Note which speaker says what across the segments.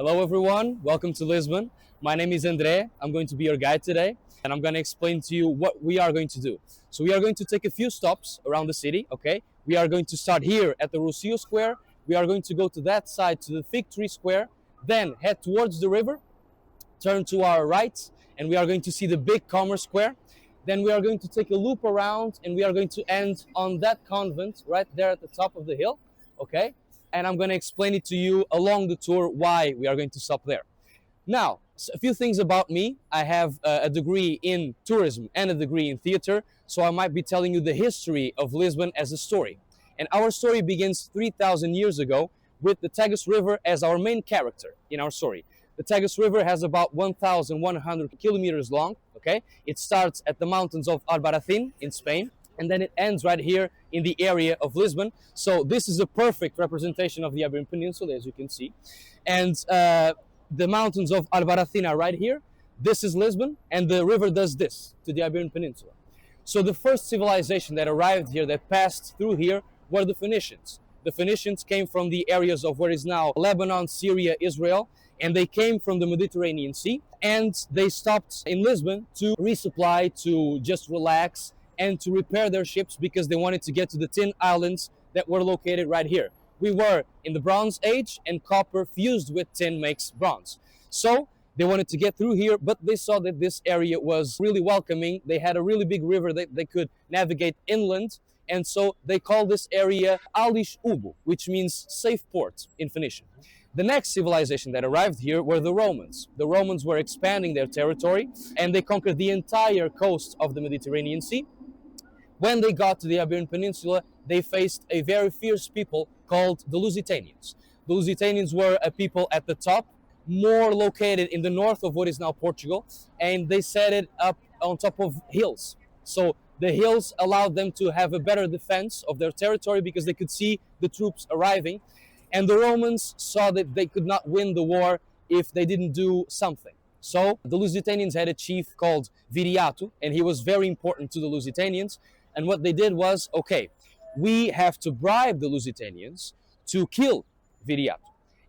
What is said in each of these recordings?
Speaker 1: Hello everyone, welcome to Lisbon. My name is André. I'm going to be your guide today and I'm going to explain to you what we are going to do. So we are going to take a few stops around the city, okay? We are going to start here at the Rossio Square. We are going to go to that side to the Fig Tree Square, then head towards the river, turn to our right, and we are going to see the big Commerce Square. Then we are going to take a loop around and we are going to end on that convent right there at the top of the hill, okay? And I'm going to explain it to you along the tour why we are going to stop there. Now, a few things about me. I have a degree in tourism and a degree in theater, so I might be telling you the history of Lisbon as a story. And our story begins 3,000 years ago with the Tagus River as our main character in our story. The Tagus River has about 1,100 kilometers long, okay? It starts at the mountains of Albarracin in Spain, and then it ends right here in the area of Lisbon. So this is a perfect representation of the Iberian Peninsula, as you can see. And the mountains of Albarracin are right here. This is Lisbon, and the river does this to the Iberian Peninsula. So the first civilization that arrived here, that passed through here, were the Phoenicians. The Phoenicians came from the areas of what is now Lebanon, Syria, Israel, and they came from the Mediterranean Sea, and they stopped in Lisbon to resupply, to just relax, and to repair their ships because they wanted to get to the tin islands that were located right here. We were in the Bronze Age, and copper fused with tin makes bronze. So they wanted to get through here, but they saw that this area was really welcoming. They had a really big river that they could navigate inland, and so they called this area Alish Ubu, which means safe port in Phoenician. The next civilization that arrived here were the Romans. The Romans were expanding their territory, and they conquered the entire coast of the Mediterranean Sea. When they got to the Iberian Peninsula, they faced a very fierce people called the Lusitanians. The Lusitanians were a people at the top, more located in the north of what is now Portugal, and they set it up on top of hills. So the hills allowed them to have a better defense of their territory because they could see the troops arriving. And the Romans saw that they could not win the war if they didn't do something. So the Lusitanians had a chief called Viriato, and he was very important to the Lusitanians. And what they did was, okay, we have to bribe the Lusitanians to kill Viriato.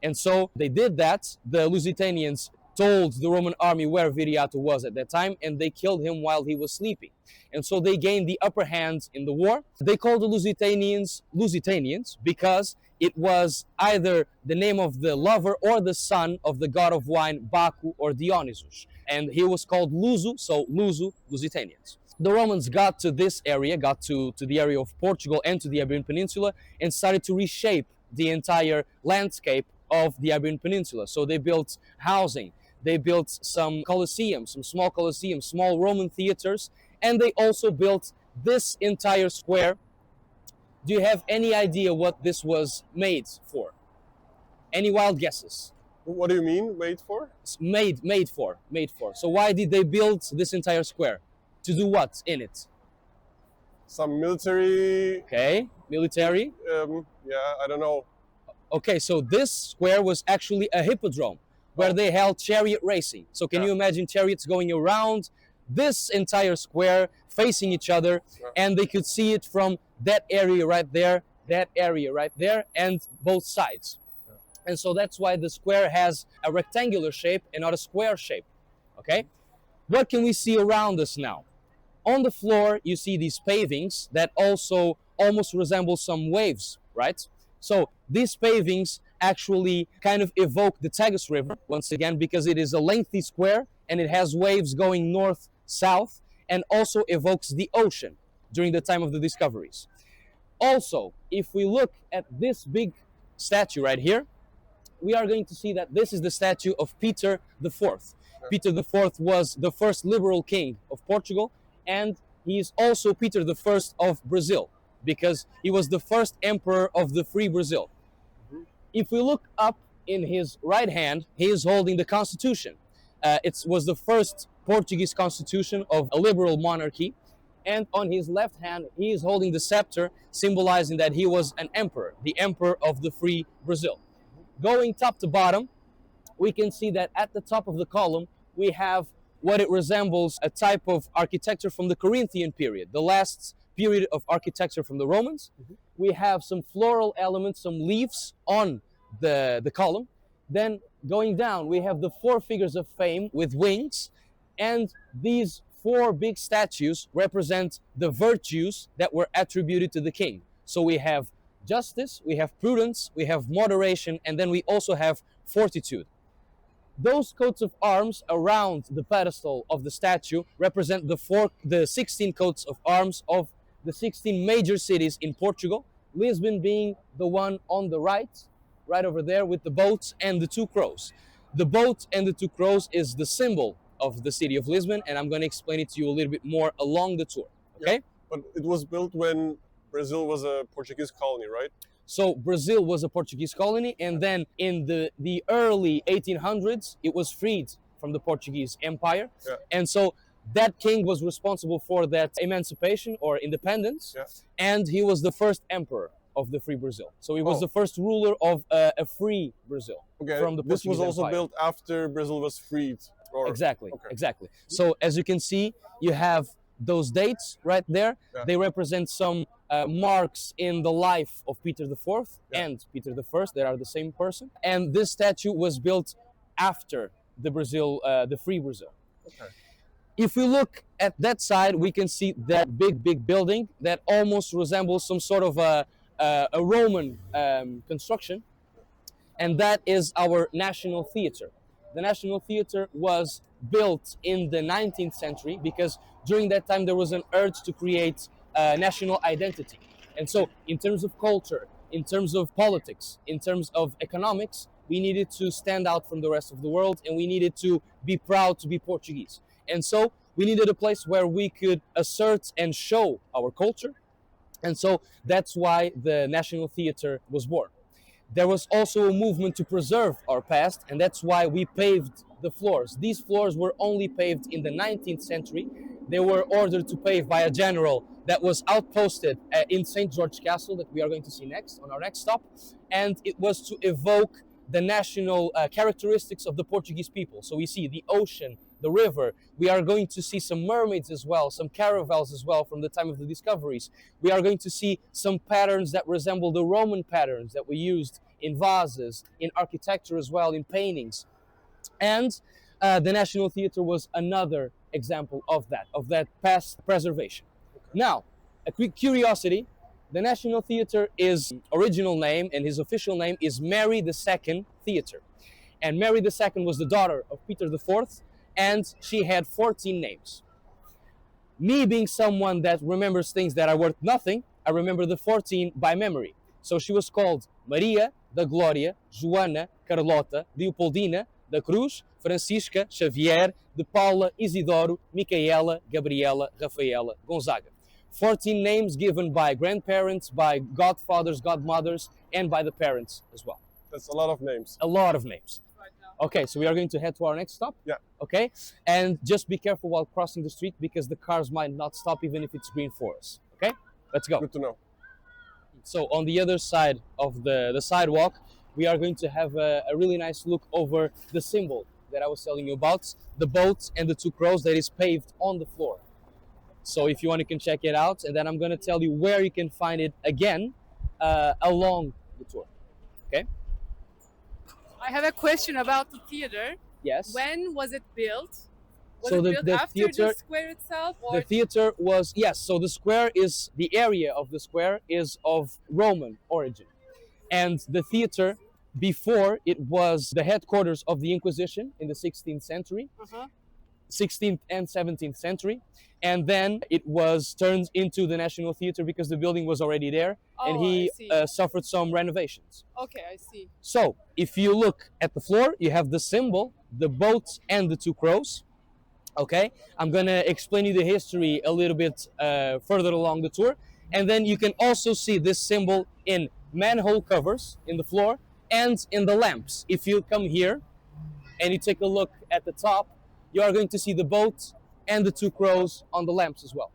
Speaker 1: And so they did that. The Lusitanians told the Roman army where Viriato was at that time, and they killed him while he was sleeping. And so they gained the upper hand in the war. They called the Lusitanians because it was either the name of the lover or the son of the god of wine, Baku or Dionysus. And he was called Luso, so Luso, Lusitanians. The Romans got to this area, got to the area of Portugal and to the Iberian Peninsula, and started to reshape the entire landscape of the Iberian Peninsula. So they built housing, they built some colosseums, some small colosseums, small Roman theaters, and they also built this entire square. Do you have any idea what this was made for? Any wild guesses?
Speaker 2: What do you mean, made for?
Speaker 1: It's made for. So why did they build this entire square? To do what in it?
Speaker 2: Some military.
Speaker 1: Okay, military.
Speaker 2: Yeah, I don't know.
Speaker 1: Okay, so this square was actually a hippodrome where they held chariot racing. So can you imagine chariots going around this entire square facing each other, and they could see it from that area right there, that area right there, and both sides. And so that's why the square has a rectangular shape and not a square shape, okay? What can we see around us now? On the floor, you see these pavings that also almost resemble some waves, right? So these pavings actually kind of evoke the Tagus River, once again, because it is a lengthy square and it has waves going north-south, and also evokes the ocean during the time of the discoveries. Also, if we look at this big statue right here, we are going to see that this is the statue of Peter IV. Peter IV was the first liberal king of Portugal, and he is also Peter I of Brazil, because he was the first emperor of the Free Brazil. If we look up in his right hand, he is holding the Constitution. It was the first Portuguese constitution of a liberal monarchy, and on his left hand, he is holding the scepter, symbolizing that he was an emperor, the emperor of the Free Brazil. Going top to bottom, we can see that at the top of the column, we have what it resembles a type of architecture from the Corinthian period, the last period of architecture from the Romans. We have some floral elements, some leaves on the column. Then going down, we have the four figures of fame with wings, and these four big statues represent the virtues that were attributed to the king. So we have justice, we have prudence, we have moderation, and then we also have fortitude. Those coats of arms around the pedestal of the statue represent the 16 coats of arms of the 16 major cities in Portugal, Lisbon being the one on the right over there with the boats and the two crows. The boat and the two crows is the symbol of the city of Lisbon, and I'm going to explain it to you a little bit more along the tour. Okay?
Speaker 2: Yeah, but it was built when Brazil was a Portuguese colony, right?
Speaker 1: So Brazil was a Portuguese colony, and then in the early 1800s, it was freed from the Portuguese Empire.
Speaker 2: Yeah.
Speaker 1: And so that king was responsible for that emancipation or independence,
Speaker 2: Yeah.
Speaker 1: and he was the first emperor of the free Brazil. So he was
Speaker 2: Oh.
Speaker 1: the first ruler of a free Brazil
Speaker 2: Okay.
Speaker 1: from the
Speaker 2: This
Speaker 1: Portuguese
Speaker 2: was also
Speaker 1: Empire.
Speaker 2: built after Brazil was freed. Or,
Speaker 1: Exactly,
Speaker 2: Okay.
Speaker 1: exactly. So as you can see, you have those dates right there.
Speaker 2: Yeah.
Speaker 1: They represent some marks in the life of Peter IV
Speaker 2: Yeah.
Speaker 1: and Peter I. They are the same person. And this statue was built after the Brazil, the free Brazil.
Speaker 2: Okay.
Speaker 1: If we look at that side, we can see that big building that almost resembles some sort of a Roman construction, and that is our National Theatre. The National Theatre was built in the 19th century because during that time there was an urge to create national identity. And so in terms of culture, in terms of politics, in terms of economics, we needed to stand out from the rest of the world, and we needed to be proud to be Portuguese. And so we needed a place where we could assert and show our culture. And so that's why the National Theatre was born. There was also a movement to preserve our past, and that's why we paved the floors. These floors were only paved in the 19th century. They were ordered to pave by a general that was outposted in St. George Castle, that we are going to see next on our next stop. And it was to evoke the national characteristics of the Portuguese people. So we see the ocean, the river. We are going to see some mermaids as well, some caravels as well from the time of the discoveries. We are going to see some patterns that resemble the Roman patterns that we used in vases, in architecture as well, in paintings. And the National Theatre was another example of that past preservation. Now, a quick curiosity, the National Theatre, is original name and his official name is Mary II Theatre. And Mary II was the daughter of Peter IV, and she had 14 names. Me being someone that remembers things that are worth nothing, I remember the 14 by memory. So she was called Maria da Glória, Joana, Carlota, Leopoldina, da Cruz, Francisca, Xavier, de Paula, Isidoro, Micaela, Gabriela, Rafaela, Gonzaga. 14 names given by grandparents, by godfathers, godmothers, and by the parents as well.
Speaker 2: That's a lot of names.
Speaker 1: A lot of names. Okay, so we are going to head to our next stop.
Speaker 2: Yeah.
Speaker 1: Okay, and just be careful while crossing the street because the cars might not stop even if it's green for us. Okay, let's go.
Speaker 2: Good to know.
Speaker 1: So on the other side of the sidewalk, we are going to have a really nice look over the symbol that I was telling you about, the boat and the two crows that is paved on the floor. So if you want, you can check it out, and then I'm going to tell you where you can find it again along the tour. Okay?
Speaker 3: I have a question about the theater.
Speaker 1: Yes.
Speaker 3: When was it built? Was
Speaker 1: So
Speaker 3: it
Speaker 1: the-
Speaker 3: built
Speaker 1: the
Speaker 3: after
Speaker 1: theater-
Speaker 3: the square itself? Or
Speaker 1: The theater was, yes, so the square is, the area of the square is of Roman origin. And the theater, before, it was the headquarters of the Inquisition in the 16th century,
Speaker 3: Uh-huh.
Speaker 1: 16th and 17th century. And then it was turned into the National Theater because the building was already there, and
Speaker 3: Oh,
Speaker 1: he
Speaker 3: I see.
Speaker 1: suffered some renovations.
Speaker 3: Okay, I see.
Speaker 1: So if you look at the floor, you have the symbol, the boat, and the two crows. Okay, I'm gonna explain you the history a little bit further along the tour, and then you can also see this symbol in manhole covers in the floor and in the lamps. If you come here and you take a look at the top, you are going to see the boat and the two crows on the lamps as well.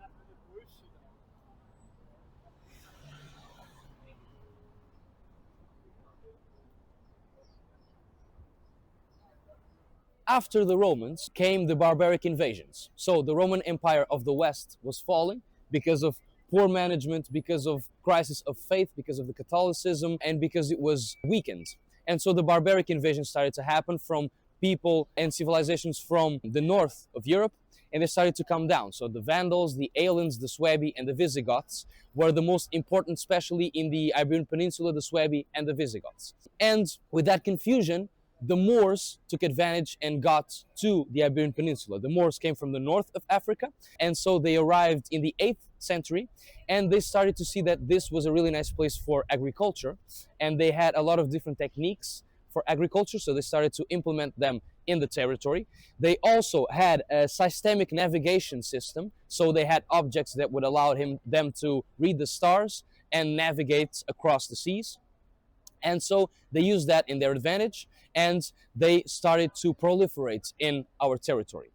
Speaker 1: After the Romans came the barbaric invasions. So the Roman Empire of the West was falling because of poor management, because of crisis of faith, because of the Catholicism, and because it was weakened. And so the barbaric invasion started to happen from people and civilizations from the north of Europe, and they started to come down. So the Vandals, the Alans, the Suebi, and the Visigoths were the most important, especially in the Iberian Peninsula, the Suebi and the Visigoths. And with that confusion, the Moors took advantage and got to the Iberian Peninsula. The Moors came from the north of Africa, and so they arrived in the 8th century, and they started to see that this was a really nice place for agriculture, and they had a lot of different techniques for agriculture, so they started to implement them in the territory. They also had a systemic navigation system, so they had objects that would allow them to read the stars and navigate across the seas. And so they used that in their advantage, and they started to proliferate in our territory.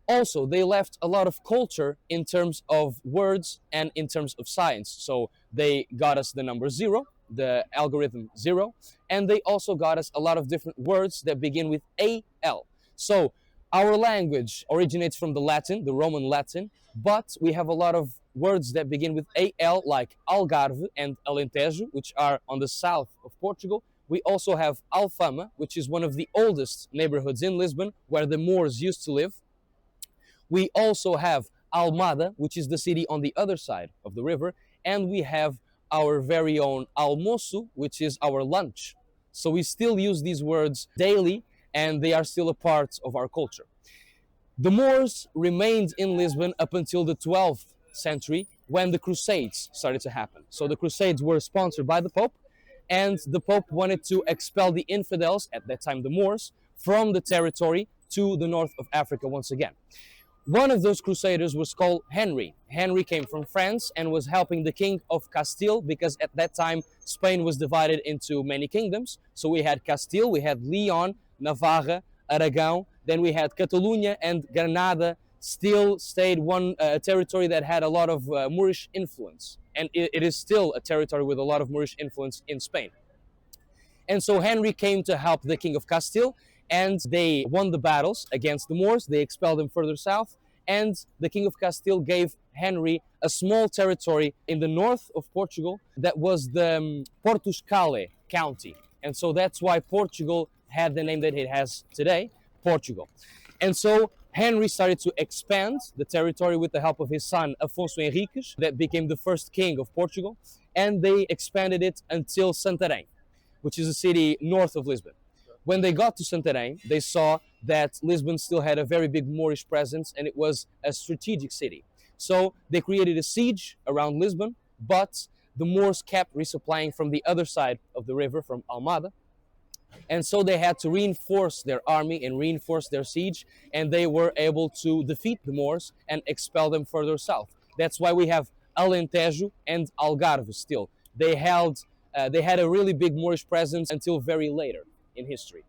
Speaker 1: Also, they left a lot of culture in terms of words and in terms of science. So they got us the number 0, the algorithm 0, and they also got us a lot of different words that begin with AL. So our language originates from the Latin, the Roman Latin, but we have a lot of words that begin with AL, like Algarve and Alentejo, which are on the south of Portugal. We also have Alfama, which is one of the oldest neighborhoods in Lisbon, where the Moors used to live. We also have Almada, which is the city on the other side of the river, and we have our very own almoço, which is our lunch. So we still use these words daily, and they are still a part of our culture. The Moors remained in Lisbon up until the 12th century, when the Crusades started to happen. So the Crusades were sponsored by the Pope, and the Pope wanted to expel the infidels, at that time the Moors, from the territory to the north of Africa once again. One of those crusaders was called Henry. Henry came from France and was helping the King of Castile, because at that time Spain was divided into many kingdoms. So we had Castile, we had Leon, Navarra, Aragon, then we had Catalonia, and Granada still stayed one territory that had a lot of Moorish influence. And it is still a territory with a lot of Moorish influence in Spain. And so Henry came to help the King of Castile, and they won the battles against the Moors. They expelled them further south, and the King of Castile gave Henry a small territory in the north of Portugal that was the Portugal county. And so that's why Portugal had the name that it has today, Portugal. And so Henry started to expand the territory with the help of his son Afonso Henriques, that became the first king of Portugal, and they expanded it until Santarém, which is a city north of Lisbon. When they got to Santarém, they saw that Lisbon still had a very big Moorish presence, and it was a strategic city. So they created a siege around Lisbon, but the Moors kept resupplying from the other side of the river, from Almada. And so they had to reinforce their army and reinforce their siege, and they were able to defeat the Moors and expel them further south. That's why we have Alentejo and Algarve still. They had a really big Moorish presence until very later in history.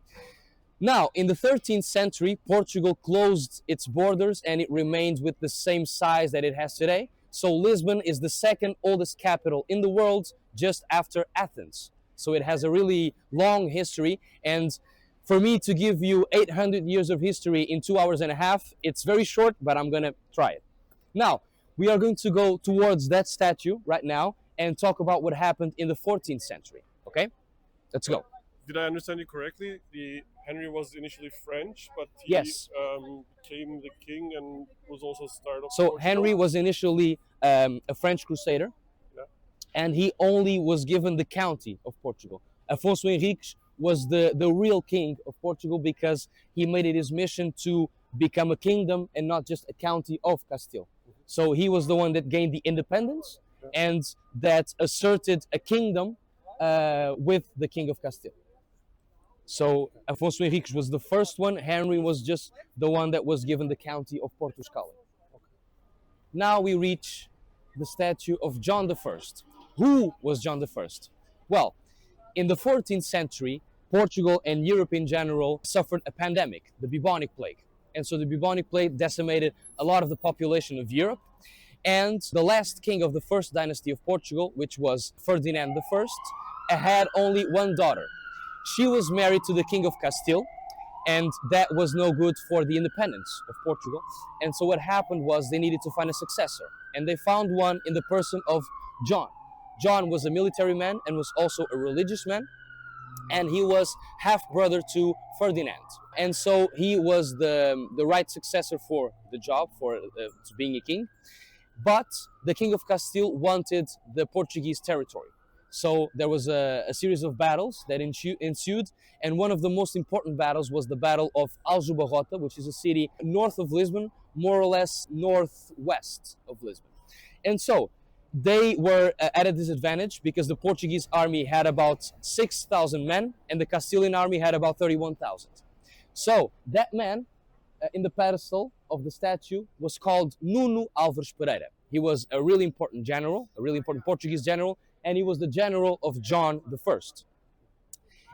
Speaker 1: Now, in the 13th century, Portugal closed its borders, and it remained with the same size that it has today. So Lisbon is the second oldest capital in the world, just after Athens. So it has a really long history, and for me to give you 800 years of history in 2 hours and a half, it's very short, but I'm gonna try it. Now, we are going to go towards that statue right now and talk about what happened in the 14th century, okay? Let's go.
Speaker 2: Did I understand you correctly? The Henry was initially French, but he
Speaker 1: Yes.
Speaker 2: became the king and was also start of
Speaker 1: So
Speaker 2: Portugal?
Speaker 1: Henry was initially a French crusader,
Speaker 2: Yeah.
Speaker 1: and he only was given the county of Portugal. Afonso Henriques was the real king of Portugal, because he made it his mission to become a kingdom and not just a county of Castile. So he was the one that gained the independence and that asserted a kingdom with the King of Castile. So Afonso Henriques was the first one. Henry was just the one that was given the county of Portugal. Now we reach the statue of John the First. Who was John the First? Well, in the 14th century, Portugal and Europe in general suffered a pandemic, the Bubonic plague. And so the Bubonic plague decimated a lot of the population of Europe. And the last king of the first dynasty of Portugal, which was Ferdinand I, had only one daughter. She was married to the King of Castile, and that was no good for the independence of Portugal. And so what happened was they needed to find a successor, and they found one in the person of John. John was a military man and was also a religious man, and he was half brother to Ferdinand, and so he was the right successor for the job, for being a king. But the King of Castile wanted the Portuguese territory. So there was a series of battles that ensued, and one of the most important battles was the Battle of Aljubarrota, which is a city north of Lisbon, more or less northwest of Lisbon. And so they were at a disadvantage because the Portuguese army had about 6,000 men and the Castilian army had about 31,000. So that man in the pedestal of the statue was called Nuno Alves Pereira. He was a really important general, a really important Portuguese general, and he was the general of John I.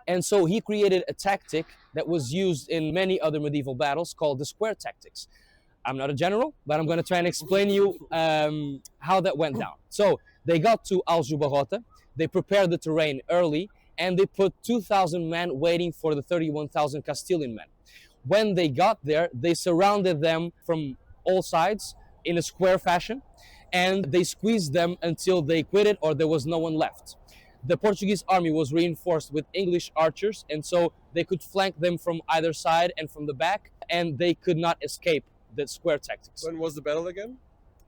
Speaker 1: And so he created a tactic that was used in many other medieval battles called the square tactics. I'm not a general, but I'm going to try and explain you how that went down. So they got to Aljubarrota, they prepared the terrain early, and they put 2,000 men waiting for the 31,000 Castilian men. When they got there, they surrounded them from all sides in a square fashion, and they squeezed them until they quitted or there was no one left. The Portuguese army was reinforced with English archers, and so they could flank them from either side and from the back, and they could not escape the square tactics.
Speaker 2: When was the battle again?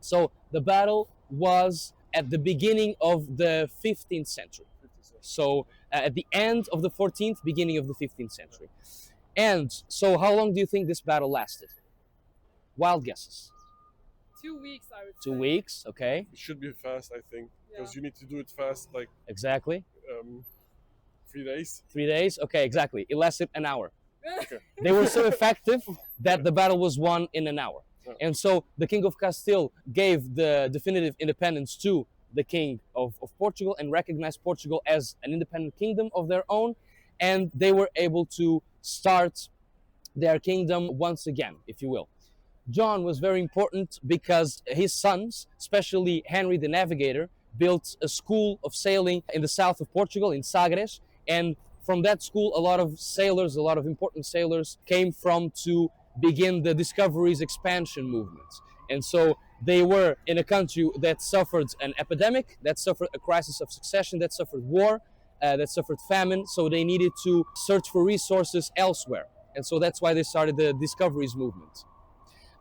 Speaker 1: So the battle was at the beginning of the 15th century. So at the end of the 14th, beginning of the 15th century. And so how long do you think this battle lasted? Wild guesses.
Speaker 3: 2 weeks, I would say.
Speaker 1: 2 weeks, okay.
Speaker 2: It should be fast, I think, because you need to do it fast, like
Speaker 1: Exactly.
Speaker 2: 3 days.
Speaker 1: 3 days, okay, exactly. It lasted an hour.
Speaker 2: Okay.
Speaker 1: They were so effective that the battle was won in an hour. And so the King of Castile gave the definitive independence to the King of Portugal and recognized Portugal as an independent kingdom of their own. And they were able to start their kingdom once again, if you will. John was very important because his sons, especially Henry the Navigator, built a school of sailing in the south of Portugal, in Sagres, and from that school a lot of sailors, a lot of important sailors came from to begin the discoveries expansion movement. And so they were in a country that suffered an epidemic, that suffered a crisis of succession, that suffered war, that suffered famine, so they needed to search for resources elsewhere. And so that's why they started the discoveries movement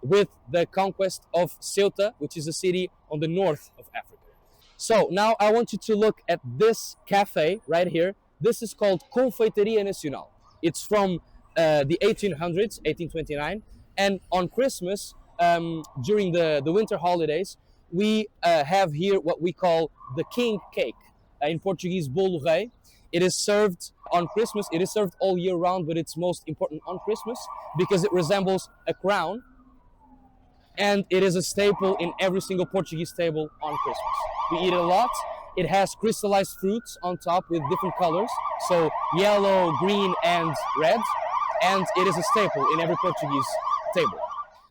Speaker 1: with the conquest of Ceuta, which is a city on the north of Africa. So now I want you to look at this cafe right here. This is called Confeitaria Nacional. It's from the 1800s, 1829, and on Christmas, during the winter holidays, we have here what we call the king cake, in Portuguese, bolo rei. It is served on Christmas. It is served all year round, but it's most important on Christmas because it resembles a crown, and it is a staple in every single Portuguese table on Christmas. We eat it a lot. It has crystallized fruits on top with different colors, so yellow, green, and red, and it is a staple in every Portuguese table.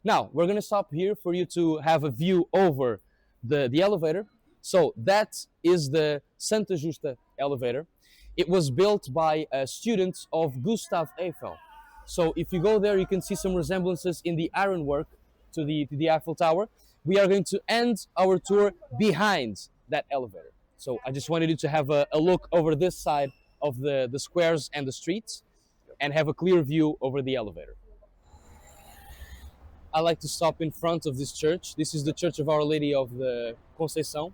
Speaker 1: Now, we're gonna stop here for you to have a view over the elevator. So that is the Santa Justa elevator. It was built by students of Gustav Eiffel. So if you go there, you can see some resemblances in the ironwork to the Eiffel Tower. We are going to end our tour behind that elevator. So I just wanted you to have a look over this side of the squares and the streets and have a clear view over the elevator. I like to stop in front of this church. This is the Church of Our Lady of the Conceição.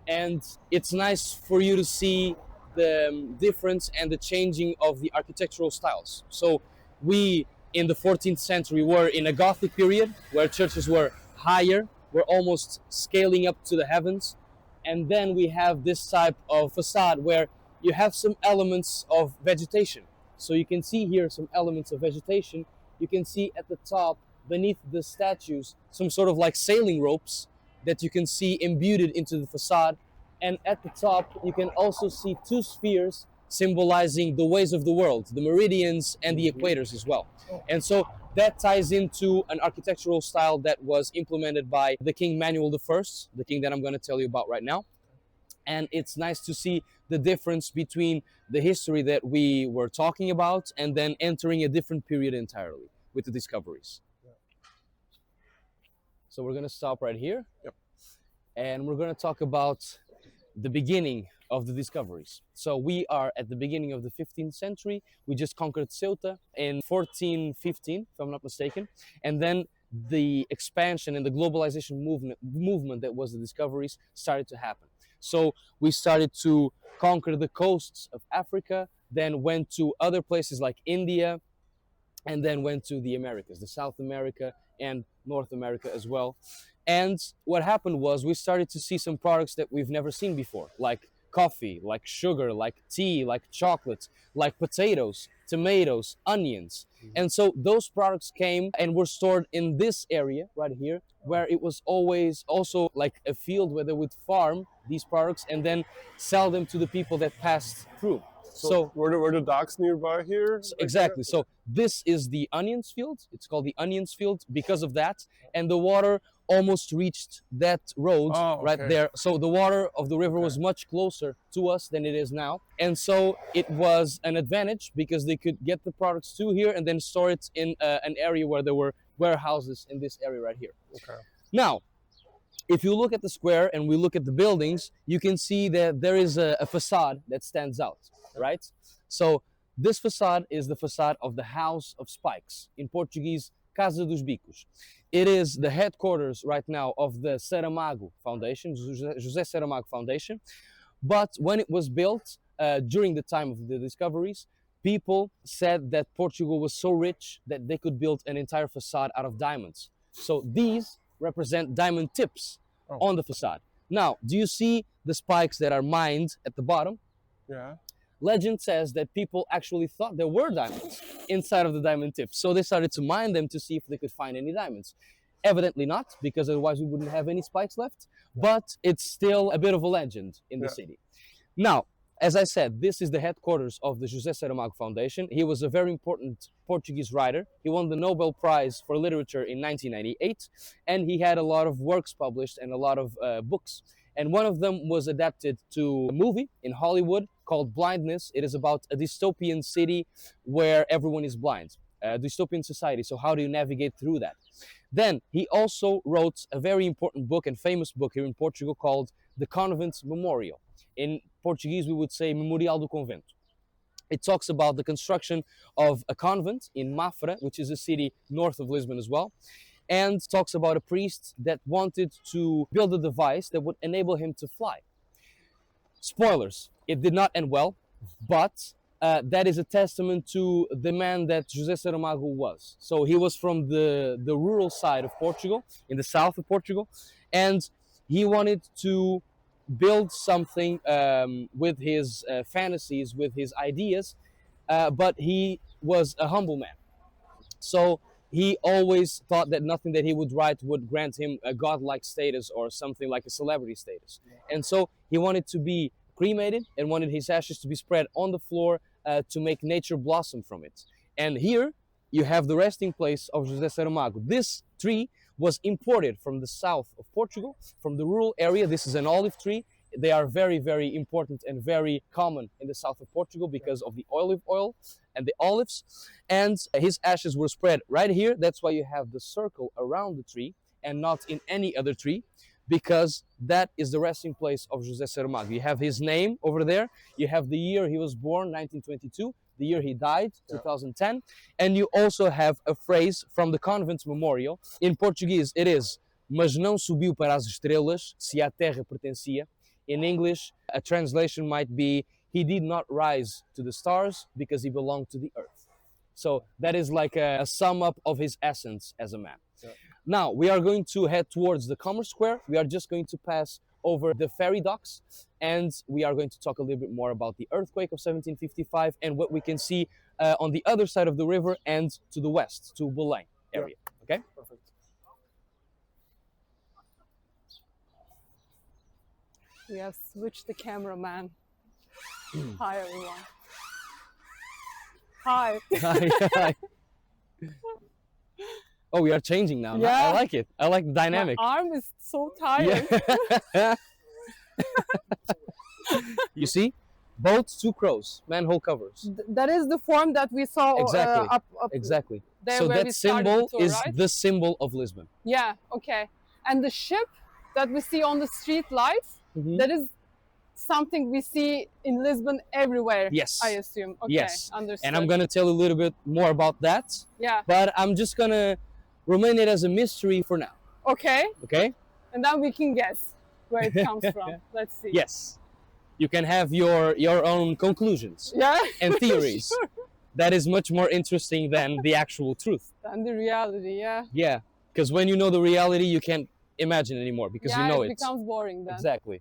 Speaker 1: And it's nice for you to see the difference and the changing of the architectural styles. So we, in the 14th century, were in a Gothic period where churches were higher, were almost scaling up to the heavens. And then we have this type of facade where you have some elements of vegetation. So you can see here some elements of vegetation. You can see at the top, beneath the statues, some sort of like sailing ropes that you can see imbued into the facade. And at the top, you can also see two spheres symbolizing the ways of the world, the meridians and the equators as well. And so that ties into an architectural style that was implemented by the King Manuel I, the king that I'm going to tell you about right now. And it's nice to see the difference between the history that we were talking about and then entering a different period entirely with the discoveries. So we're going to stop right here.
Speaker 2: Yep.
Speaker 1: And we're going to talk about the beginning of the discoveries. So we are at the beginning of the 15th century. We just conquered Ceuta in 1415, if I'm not mistaken. And then the expansion and the globalization movement that was the discoveries started to happen. So we started to conquer the coasts of Africa, then went to other places like India, and then went to the Americas, the South America and North America as well. And what happened was we started to see some products that we've never seen before, like coffee, like sugar, like tea, like chocolate, like potatoes, tomatoes, onions. And so those products came and were stored in this area right here, where it was always also like a field where they would farm these products and then sell them to the people that passed through. So
Speaker 2: were the docks nearby here?
Speaker 1: exactly. So this is the onions field. It's called the onions field because of that. And the water almost reached that road right there. So the water of the river was much closer to us than it is now. And so it was an advantage because they could get the products to here and then store it in an area where there were warehouses in this area right here.
Speaker 2: Okay.
Speaker 1: Now, if you look at the square and we look at the buildings, you can see that there is a facade that stands out, right? So this facade is the facade of the House of Spikes, in Portuguese, Casa dos Bicos. It is the headquarters right now of the Saramago Foundation, José Saramago Foundation. But when it was built, during the time of the discoveries, people said that Portugal was so rich that they could build an entire facade out of diamonds. So these represent diamond tips on the facade. Now, do you see the spikes that are mined at the bottom?
Speaker 2: Yeah.
Speaker 1: Legend says that people actually thought there were diamonds inside of the diamond tips. So they started to mine them to see if they could find any diamonds. Evidently not, because otherwise we wouldn't have any spikes left. But it's still a bit of a legend in the city. Now, as I said, this is the headquarters of the José Saramago Foundation. He was a very important Portuguese writer. He won the Nobel Prize for Literature in 1998, and he had a lot of works published and a lot of books. And one of them was adapted to a movie in Hollywood called Blindness. It is about a dystopian city where everyone is blind, a dystopian society. So how do you navigate through that? Then he also wrote a very important book and famous book here in Portugal called The Convent Memorial. In Portuguese, we would say Memorial do Convento. It talks about the construction of a convent in Mafra, which is a city north of Lisbon as well, and talks about a priest that wanted to build a device that would enable him to fly. Spoilers, it did not end well, but that is a testament to the man that José Saramago was. So he was from the rural side of Portugal, in the south of Portugal, and he wanted to build something with his fantasies, with his ideas, but he was a humble man. So he always thought that nothing that he would write would grant him a godlike status or something like a celebrity status. And so he wanted to be cremated and wanted his ashes to be spread on the floor to make nature blossom from it. And here you have the resting place of José Saramago. This tree was imported from the south of Portugal, from the rural area. This is an olive tree. They are very, very important and very common in the south of Portugal because of the olive oil and the olives. And his ashes were spread right here. That's why you have the circle around the tree and not in any other tree, because that is the resting place of José Saramago. You have his name over there. You have the year he was born, 1922. The year he died, 2010. And you also have a phrase from the Convent Memorial. In Portuguese, it is, mas não subiu para as estrelas, se à terra pertencia. In English, a translation might be, he did not rise to the stars because he belonged to the earth. So that is like a sum up of his essence as a man. Yeah. Now, we are going to head towards the Commerce Square. We are just going to pass over the ferry docks, and we are going to talk a little bit more about the earthquake of 1755 and what we can see on the other side of the river and to the west, to Belém area. Yeah. Okay?
Speaker 2: Perfect.
Speaker 3: We have switched the cameraman. Hi, everyone. Hi.
Speaker 1: Hi. Oh, we are changing now.
Speaker 3: Yeah.
Speaker 1: I like it. I like the dynamic.
Speaker 3: My arm is so tired.
Speaker 1: Yeah. You see? Boats, two crows, manhole covers.
Speaker 3: That is the form that we saw
Speaker 1: exactly.
Speaker 3: Up
Speaker 1: exactly.
Speaker 3: there.
Speaker 1: So
Speaker 3: where
Speaker 1: that symbol
Speaker 3: tour,
Speaker 1: is
Speaker 3: right?
Speaker 1: the symbol of Lisbon.
Speaker 3: Yeah, okay. And the ship that we see on the street lights, that is something we see in Lisbon everywhere.
Speaker 1: Yes.
Speaker 3: I assume. Okay,
Speaker 1: Yes.
Speaker 3: understood.
Speaker 1: And I'm gonna tell you a little bit more about that.
Speaker 3: Yeah.
Speaker 1: But I'm just gonna remain it as a mystery for now.
Speaker 3: Okay.
Speaker 1: Okay?
Speaker 3: And then we can guess where it comes from. Let's see.
Speaker 1: Yes. You can have your own conclusions
Speaker 3: Yeah.
Speaker 1: and theories.
Speaker 3: Sure.
Speaker 1: That is much more interesting than the actual truth.
Speaker 3: And the reality, yeah.
Speaker 1: Yeah. Because when you know the reality, you can't imagine anymore because
Speaker 3: yeah,
Speaker 1: you know
Speaker 3: it
Speaker 1: it.
Speaker 3: becomes boring then.
Speaker 1: Exactly.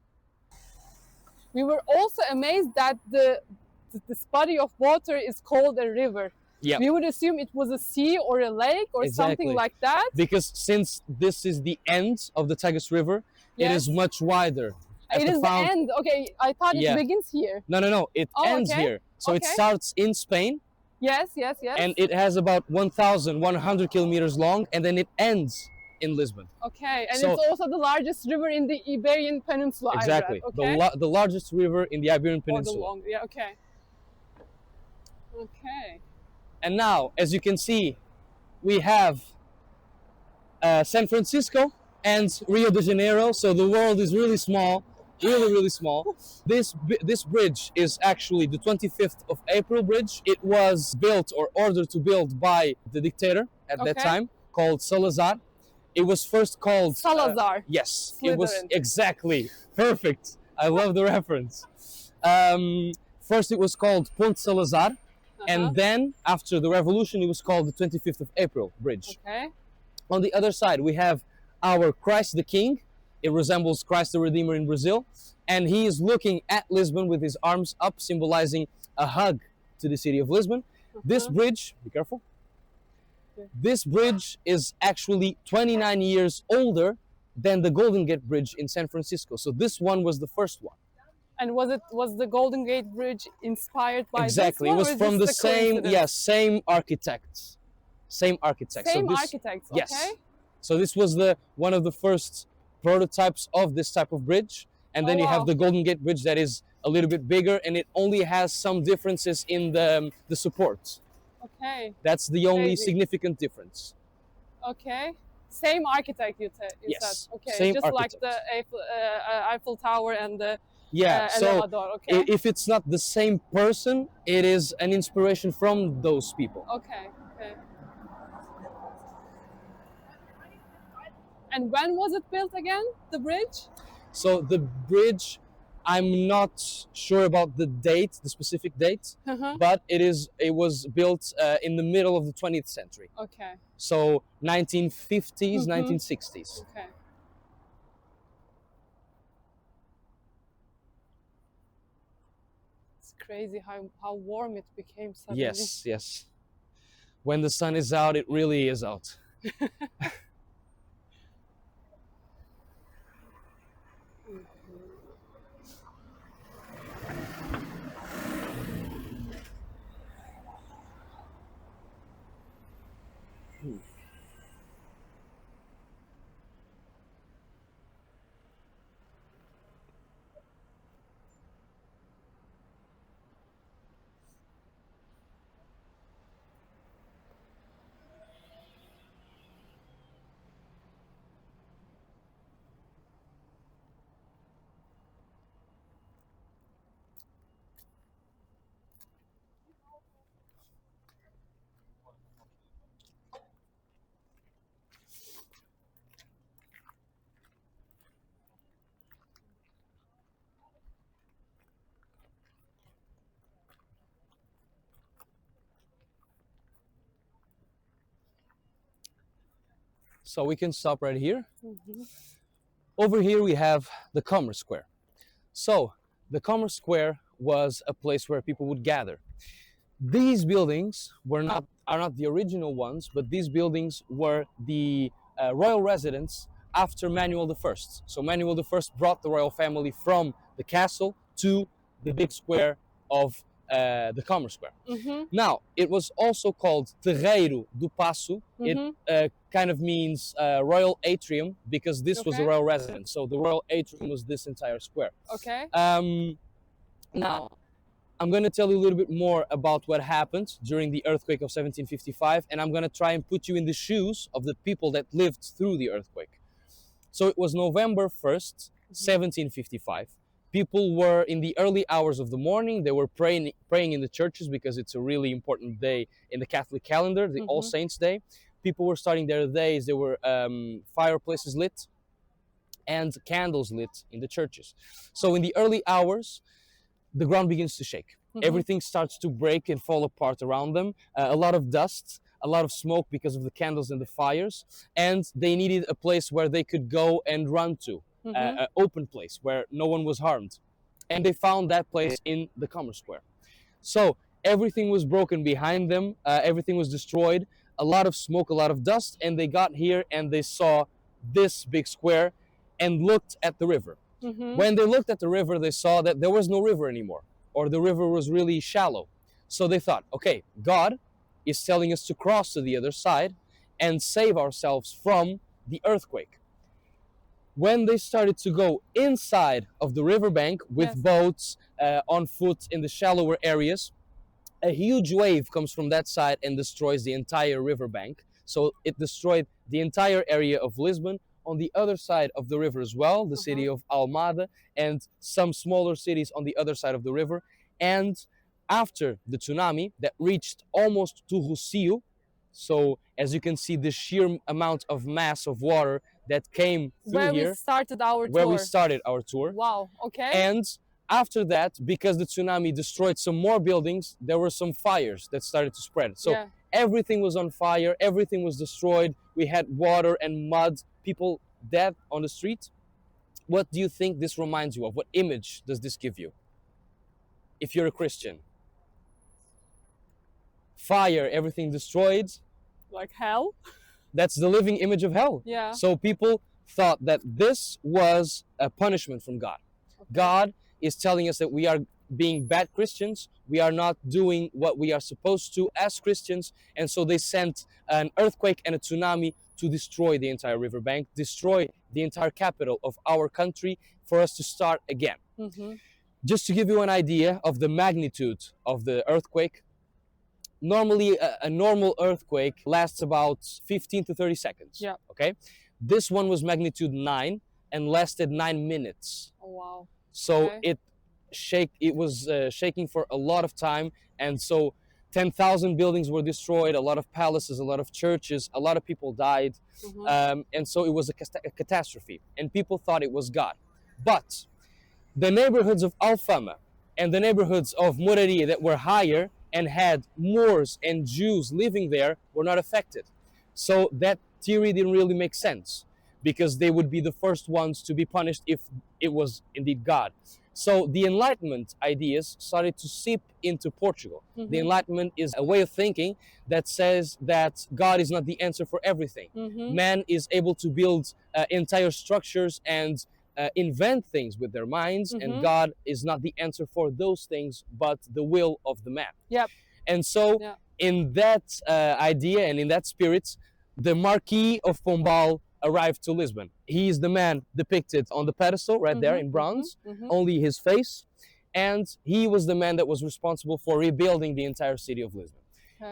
Speaker 3: We were also amazed that this body of water is called a river.
Speaker 1: Yeah.
Speaker 3: We would assume it was a sea or a lake or something like that.
Speaker 1: Because since this is the end of the Tagus River, it is
Speaker 3: Yes.
Speaker 1: much wider. At
Speaker 3: It is the
Speaker 1: fount-
Speaker 3: end. Okay, I thought it
Speaker 1: Yeah.
Speaker 3: begins here.
Speaker 1: No. It
Speaker 3: Oh,
Speaker 1: ends
Speaker 3: okay.
Speaker 1: here. So it
Speaker 3: Okay.
Speaker 1: starts in Spain,
Speaker 3: Yes.
Speaker 1: and it has about 1,100 kilometers long, and then it ends in Lisbon.
Speaker 3: Okay, and
Speaker 1: So-
Speaker 3: it's also the largest river in the Iberian Peninsula.
Speaker 1: Exactly.
Speaker 3: I read. Okay.
Speaker 1: The largest river in the Iberian
Speaker 3: Or the
Speaker 1: Peninsula.
Speaker 3: long. Yeah. Okay. Okay.
Speaker 1: And now, as you can see, we have San Francisco and Rio de Janeiro. So the world is really small, really small. This bridge is actually the 25th of April bridge. It was built or ordered to build by the dictator at that
Speaker 3: Okay.
Speaker 1: time, called Salazar. It was first called
Speaker 3: Salazar.
Speaker 1: yes, it was
Speaker 3: Slytherin.
Speaker 1: exactly perfect. I love the reference. First, it was called Ponte Salazar.
Speaker 3: Uh-huh.
Speaker 1: And then, after the revolution, it was called the 25th of April Bridge.
Speaker 3: Okay.
Speaker 1: On the other side, we have our Christ the King. It resembles Christ the Redeemer in Brazil. And he is looking at Lisbon with his arms up, symbolizing a hug to the city of Lisbon. This bridge, be careful.
Speaker 3: Okay.
Speaker 1: This bridge is actually 29 years older than the Golden Gate Bridge in San Francisco. So this one was the first one.
Speaker 3: And was the Golden Gate Bridge inspired by
Speaker 1: Exactly.
Speaker 3: this one,
Speaker 1: It was
Speaker 3: or is
Speaker 1: from the
Speaker 3: this
Speaker 1: same,
Speaker 3: coincidence?
Speaker 1: same architects. Same architects.
Speaker 3: Same
Speaker 1: so this,
Speaker 3: architects.
Speaker 1: Yes.
Speaker 3: Okay.
Speaker 1: So this was one of the first prototypes of this type of bridge. And then
Speaker 3: Oh,
Speaker 1: you
Speaker 3: wow.
Speaker 1: have the Golden Gate Bridge that is a little bit bigger, and it only has some differences in the support.
Speaker 3: Okay.
Speaker 1: That's the only
Speaker 3: Crazy.
Speaker 1: significant difference.
Speaker 3: Okay. Same architect, you said.
Speaker 1: Yes,
Speaker 3: Okay.
Speaker 1: same
Speaker 3: Just like
Speaker 1: architect.
Speaker 3: the Eiffel Tower and the
Speaker 1: Yeah. So
Speaker 3: Elevador. Okay.
Speaker 1: if it's not the same person, it is an inspiration from those people.
Speaker 3: Okay. Okay. And when was it built again? The bridge?
Speaker 1: So the bridge, I'm not sure about the date, the specific date,
Speaker 3: Uh-huh.
Speaker 1: but it was built in the middle of the 20th century.
Speaker 3: Okay.
Speaker 1: So 1950s,
Speaker 3: Mhm.
Speaker 1: 1960s.
Speaker 3: Okay. It's crazy how warm it became suddenly.
Speaker 1: Yes. When the sun is out, it really is out. So we can stop right here.
Speaker 3: Mhm.
Speaker 1: Over here we have the Commerce Square. So the Commerce Square was a place where people would gather. These buildings are not the original ones, but these buildings were the royal residence after Manuel I. So Manuel I brought the royal family from the castle to the big square of the Commerce Square.
Speaker 3: Mhm.
Speaker 1: Now, it was also called Terreiro do Paço.
Speaker 3: Mhm.
Speaker 1: It kind of means royal atrium because this was the
Speaker 3: Okay.
Speaker 1: royal residence. So the royal atrium was this entire square.
Speaker 3: Okay.
Speaker 1: Now, I'm going to tell you a little bit more about what happened during the earthquake of 1755, and I'm going to try and put you in the shoes of the people that lived through the earthquake. So it was November 1st, 1755. People were in the early hours of the morning. They were praying in the churches because it's a really important day in the Catholic calendar, the All Saints Day. People were starting their days. There were fireplaces lit and candles lit in the churches. So in the early hours, the ground begins to shake. Everything starts to break and fall apart around them. A lot of dust, a lot of smoke because of the candles and the fires, and they needed a place where they could go and run to, an open place where no one was harmed. And they found that place in the Commerce Square. So everything was broken behind them, everything was destroyed, a lot of smoke, a lot of dust, and they got here and they saw this big square and looked at the river. When they looked at the river, they saw that there was no river anymore, or the river was really shallow. So they thought, okay, God is telling us to cross to the other side and save ourselves from the earthquake. When they started to go inside of the riverbank with boats, on foot in the shallower areas, a huge wave comes from that side and destroys the entire riverbank. So it destroyed the entire area of Lisbon. On the other side of the river as well, the city of Almada and some smaller cities on the other side of the river. And after the tsunami that reached almost to Rossio, so as you can see, the sheer amount of mass of water that came through
Speaker 3: where
Speaker 1: here,
Speaker 3: we started our tour.
Speaker 1: where we started our tour.
Speaker 3: Wow, okay.
Speaker 1: And after that, because the tsunami destroyed some more buildings, there were some fires that started to spread. So everything was on fire, everything was destroyed. We had water and mud, people dead on the street. What do you think this reminds you of? What image does this give you? If you're a Christian. Fire, everything destroyed.
Speaker 3: Like hell?
Speaker 1: That's the living image of hell.
Speaker 3: Yeah.
Speaker 1: So people thought that this was a punishment from God. God is telling us that we are being bad Christians. We are not doing what we are supposed to as Christians. And so they sent an earthquake and a tsunami to destroy the entire riverbank, destroy the entire capital of our country for us to start again. Just to give you an idea of the magnitude of the earthquake, normally a normal earthquake lasts about 15 to 30 seconds.
Speaker 3: Yeah.
Speaker 1: Okay. This one was magnitude 9 and lasted 9 minutes.
Speaker 3: Oh, wow.
Speaker 1: So it was shaking for a lot of time, and so 10,000 buildings were destroyed, a lot of palaces, a lot of churches, a lot of people died, and so it was a catastrophe, and people thought it was God. But the neighborhoods of Alfama and the neighborhoods of Moraria that were higher and had Moors and Jews living there were not affected. So that theory didn't really make sense, because they would be the first ones to be punished if it was indeed God. So the Enlightenment ideas started to seep into Portugal. The Enlightenment is a way of thinking that says that God is not the answer for everything. Man is able to build entire structures and invent things with their minds, and God is not the answer for those things, but the will of the man.
Speaker 3: Yep.
Speaker 1: And so in that idea and in that spirit, the Marquis of Pombal arrived to Lisbon. He is the man depicted on the pedestal right there in bronze, only his face, and he was the man that was responsible for rebuilding the entire city of Lisbon.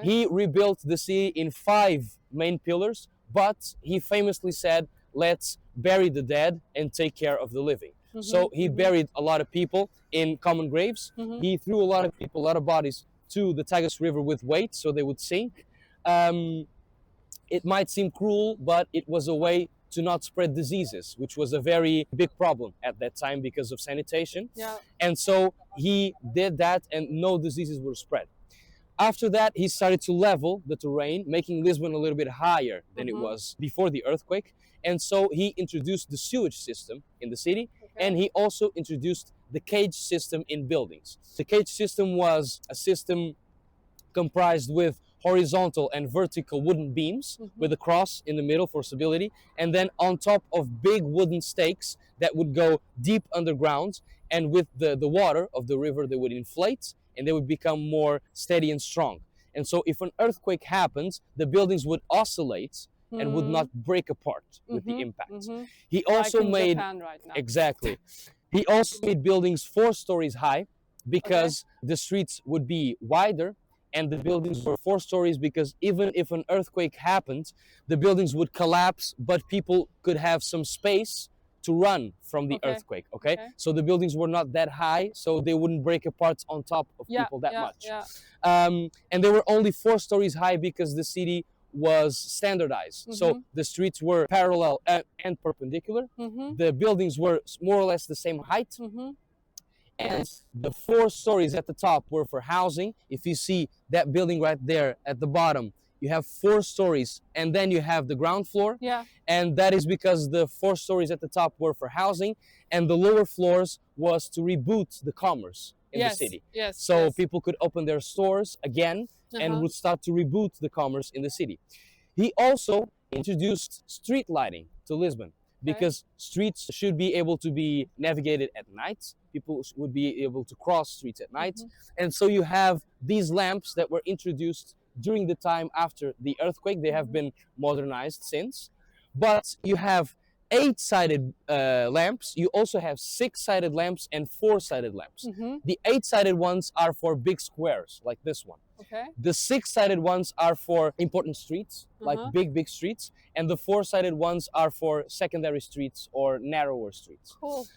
Speaker 1: He rebuilt the city in 5 main pillars, but he famously said, let's bury the dead and take care of the living. So he buried a lot of people in common graves. He threw a lot of people, a lot of bodies to the Tagus River with weight so they would sink. It might seem cruel, but it was a way to not spread diseases, which was a very big problem at that time because of sanitation. And so he did that and no diseases were spread. After that, he started to level the terrain, making Lisbon a little bit higher than it was before the earthquake. And so he introduced the sewage system in the city, and he also introduced the cage system in buildings. The cage system was a system comprised with horizontal and vertical wooden beams with a cross in the middle for stability, and then on top of big wooden stakes that would go deep underground, and with the water of the river they would inflate and they would become more steady and strong. And so if an earthquake happens, the buildings would oscillate and would not break apart with the impact. He also made
Speaker 3: right now.
Speaker 1: Exactly. He also made buildings 4 stories high because the streets would be wider, and the buildings were 4 stories because even if an earthquake happened, the buildings would collapse, but people could have some space to run from the
Speaker 3: Okay.
Speaker 1: earthquake, okay?
Speaker 3: Okay.
Speaker 1: So the buildings were not that high, so they wouldn't break apart on top of people that much.
Speaker 3: Yeah.
Speaker 1: And they were only 4 stories high because the city was standardized. So the streets were parallel and perpendicular. The buildings were more or less the same height. And the 4 stories at the top were for housing. If you see that building right there at the bottom, you have 4 stories, and then you have the ground floor.
Speaker 3: Yeah.
Speaker 1: And that is because the 4 stories at the top were for housing, and the lower floors was to reboot the commerce in the city.
Speaker 3: Yes.
Speaker 1: So
Speaker 3: yes.
Speaker 1: people could open their stores again and would start to reboot the commerce in the city. He also introduced street lighting to Lisbon because streets should be able to be navigated at night. People would be able to cross streets at night. And so you have these lamps that were introduced during the time after the earthquake. They have been modernized since. But you have 8-sided lamps. You also have 6-sided lamps and 4-sided lamps. The 8-sided ones are for big squares, like this one.
Speaker 3: Okay.
Speaker 1: The 6-sided ones are for important streets, like big streets. And the 4-sided ones are for secondary streets or narrower streets.
Speaker 3: Cool.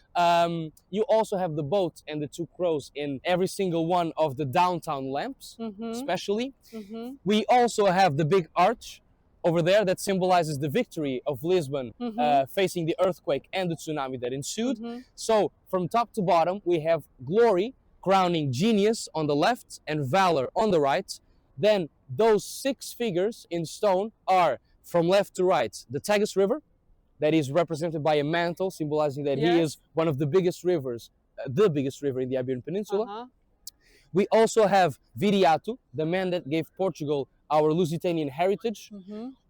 Speaker 1: You also have the boat and the 2 crows in every single one of the downtown lamps, especially. We also have the big arch over there that symbolizes the victory of Lisbon facing the earthquake and the tsunami that ensued. So from top to bottom, we have glory crowning genius on the left and valor on the right. Then those 6 figures in stone are, from left to right, the Tagus River, that is represented by a mantle symbolizing that he is one of the biggest rivers, the biggest river in the Iberian Peninsula. We also have Viriato, the man that gave Portugal our Lusitanian heritage.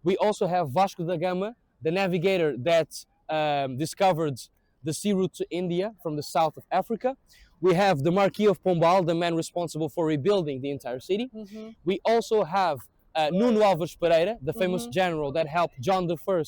Speaker 1: We also have Vasco da Gama, the navigator that discovered the sea route to India from the south of Africa. We have the Marquis of Pombal, the man responsible for rebuilding the entire city. We also have Nuno Alves Pereira, the famous general that helped John I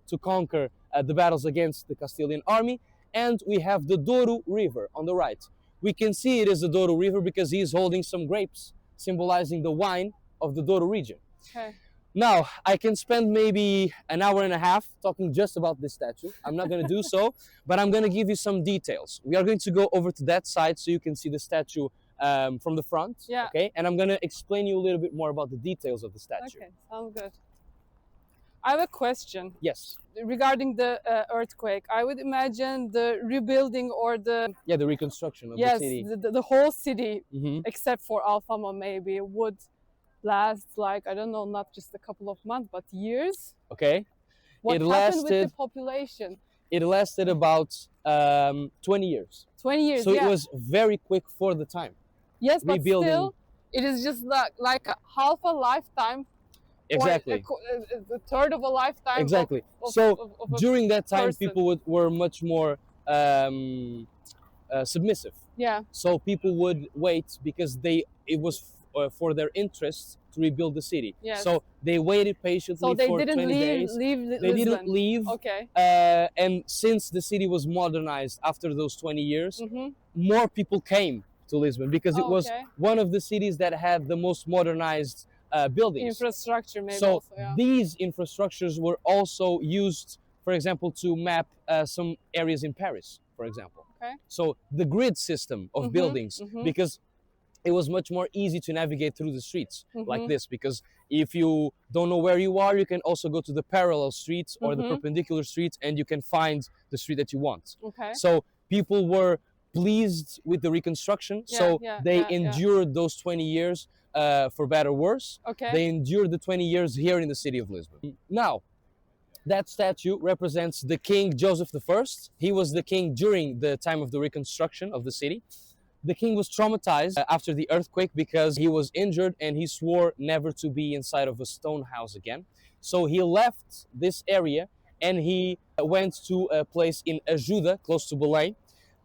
Speaker 1: to conquer the battles against the Castilian army. And we have the Douro River on the right. We can see it is the Douro River because he is holding some grapes, symbolizing the wine of the Douro region.
Speaker 3: Okay.
Speaker 1: Now, I can spend maybe an hour and a half talking just about this statue. I'm not going to do so, but I'm going to give you some details. We are going to go over to that side so you can see the statue from the front.
Speaker 3: Yeah.
Speaker 1: Okay, and I'm going to explain you a little bit more about the details of the statue.
Speaker 3: Okay, sounds good. I have a question.
Speaker 1: Yes.
Speaker 3: Regarding the earthquake. I would imagine the rebuilding or the
Speaker 1: the reconstruction of the city.
Speaker 3: the whole city, except for Alfama maybe, would last like, I don't know, not just a couple of months, but years.
Speaker 1: Okay.
Speaker 3: What happened with the population?
Speaker 1: It lasted about 20 years.
Speaker 3: 20 years,
Speaker 1: So it was very quick for the time.
Speaker 3: Yes, but
Speaker 1: rebuilding.
Speaker 3: still, it is just like half a lifetime.
Speaker 1: Exactly.
Speaker 3: Or a third of a lifetime.
Speaker 1: Exactly.
Speaker 3: Of a
Speaker 1: during that time,
Speaker 3: person.
Speaker 1: people were much more submissive.
Speaker 3: Yeah.
Speaker 1: So people would wait because it was for their interests to rebuild the city.
Speaker 3: Yes.
Speaker 1: So they waited patiently
Speaker 3: So they
Speaker 1: for
Speaker 3: didn't
Speaker 1: 20 days.
Speaker 3: leave
Speaker 1: They
Speaker 3: Lisbon.
Speaker 1: didn't leave.
Speaker 3: Okay.
Speaker 1: And since the city was modernized after those 20 years,
Speaker 3: Mm-hmm.
Speaker 1: more people came to Lisbon because it was
Speaker 3: Okay.
Speaker 1: one of the cities that had the most modernized buildings.
Speaker 3: Infrastructure maybe
Speaker 1: So
Speaker 3: also, yeah.
Speaker 1: these infrastructures were also used, for example, to map some areas in Paris, for example.
Speaker 3: Okay.
Speaker 1: So the grid system of buildings, because it was much more easy to navigate through the streets like this, because if you don't know where you are, you can also go to the parallel streets or the perpendicular streets and you can find the street that you want.
Speaker 3: Okay.
Speaker 1: So people were pleased with the reconstruction, so they endured those 20 years for better or worse.
Speaker 3: Okay.
Speaker 1: They endured the 20 years here in the city of Lisbon. Now, that statue represents the King Joseph I. He was the king during the time of the reconstruction of the city. The king was traumatized after the earthquake because he was injured and he swore never to be inside of a stone house again. So he left this area and he went to a place in Ajuda, close to Belém,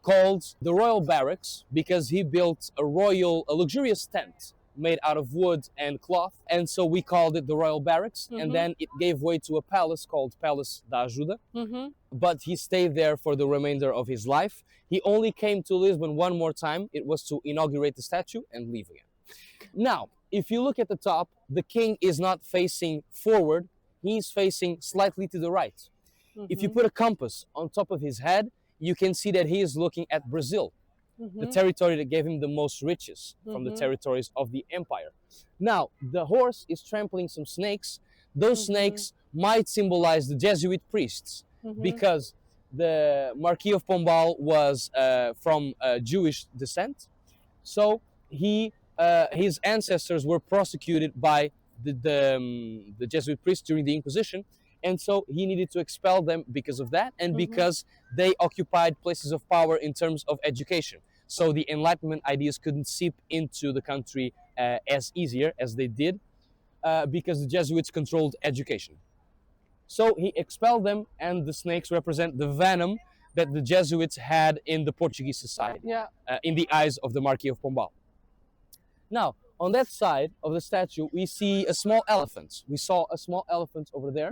Speaker 1: called the Royal Barracks, because he built a luxurious tent made out of wood and cloth, and so we called it the Royal Barracks, and then it gave way to a palace called Palace da Ajuda, but he stayed there for the remainder of his life. He only came to Lisbon one more time. It was to inaugurate the statue and leave again. Now, if you look at the top, the king is not facing forward, he's facing slightly to the right. If you put a compass on top of his head, you can see that he is looking at Brazil, the territory that gave him the most riches from the territories of the empire. Now, the horse is trampling some snakes. Those snakes might symbolize the Jesuit priests, because the Marquis of Pombal was from Jewish descent. So his ancestors were prosecuted by the Jesuit priests during the Inquisition, and so he needed to expel them because of that, and because they occupied places of power in terms of education. So the Enlightenment ideas couldn't seep into the country as easier as they did, because the Jesuits controlled education. So he expelled them, and the snakes represent the venom that the Jesuits had in the Portuguese society, in the eyes of the Marquis of Pombal. Now, on that side of the statue, we see a small elephant. We saw a small elephant over there.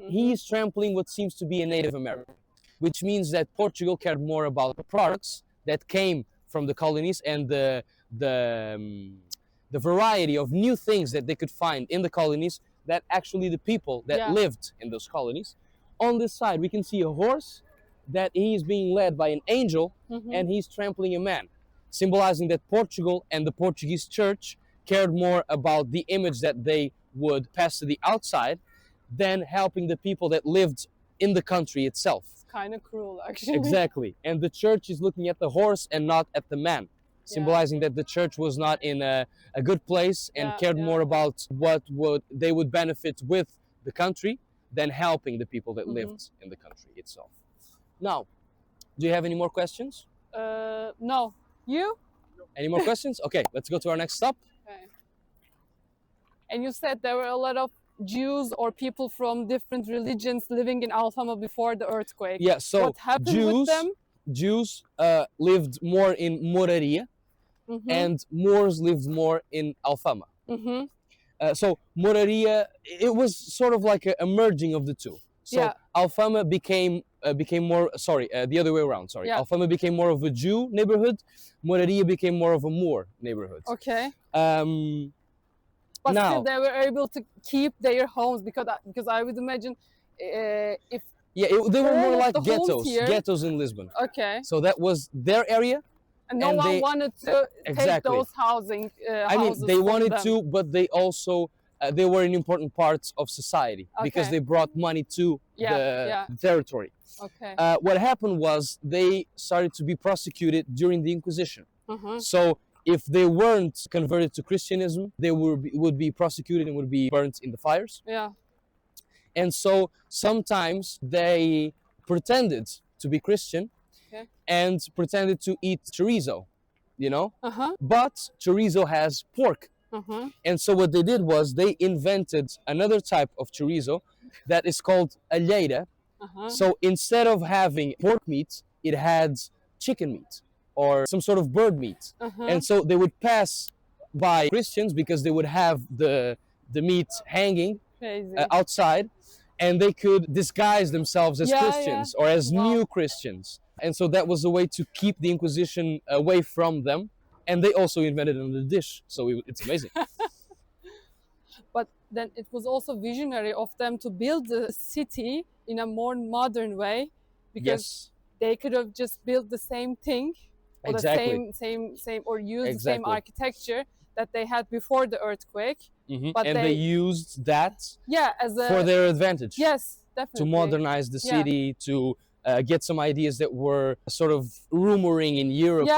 Speaker 1: He is trampling what seems to be a Native American, which means that Portugal cared more about the products that came from the colonies and the variety of new things that they could find in the colonies, that actually the people that lived in those colonies. On this side, we can see a horse that he is being led by an angel, and he's trampling a man, symbolizing that Portugal and the Portuguese church cared more about the image that they would pass to the outside than helping the people that lived in the country itself.
Speaker 3: It's kind of cruel, actually.
Speaker 1: Exactly. And the church is looking at the horse and not at the man, symbolizing that the church was not in a good place and cared more about what they would benefit with the country than helping the people that lived in the country itself. Now, do you have any more questions?
Speaker 3: No. You?
Speaker 1: Any more questions? Okay, let's go to our next stop.
Speaker 3: Okay. And you said there were a lot of Jews or people from different religions living in Alfama before the earthquake.
Speaker 1: Yeah, so
Speaker 3: what happened with them?
Speaker 1: Jews lived more in Moraria, and Moors lived more in Alfama. So Moraria, it was sort of like a merging of the two. So Alfama became more, the other way around, Alfama became more of a Jew neighborhood, Moraria became more of a Moor neighborhood.
Speaker 3: Okay. But
Speaker 1: now,
Speaker 3: still they were able to keep their homes, because I would imagine if...
Speaker 1: Yeah, they were more like ghettos in Lisbon.
Speaker 3: Okay.
Speaker 1: So that was their area.
Speaker 3: And no one wanted to take those
Speaker 1: I mean, they wanted to, but they also, they were an important part of society, because they brought money to the territory.
Speaker 3: Okay.
Speaker 1: What happened was they started to be prosecuted during the Inquisition. So if they weren't converted to Christianism, they would be prosecuted and would be burnt in the fires.
Speaker 3: Yeah.
Speaker 1: And so sometimes they pretended to be Christian and pretended to eat chorizo, you know? But chorizo has pork. And so what they did was they invented another type of chorizo that is called alheira. So instead of having pork meat, it had chicken meat or some sort of bird meat. And so they would pass by Christians because they would have the meat hanging outside, and they could disguise themselves as Christians or as new Christians. And so that was a way to keep the Inquisition away from them. And they also invented another dish, so it's amazing.
Speaker 3: But then it was also visionary of them to build the city in a more modern way, because they could have just built the same thing, or the same, or used the same architecture that they had before the earthquake.
Speaker 1: But they used that for their advantage.
Speaker 3: Yes, definitely.
Speaker 1: To modernize the city, to get some ideas that were sort of rumoring in Europe.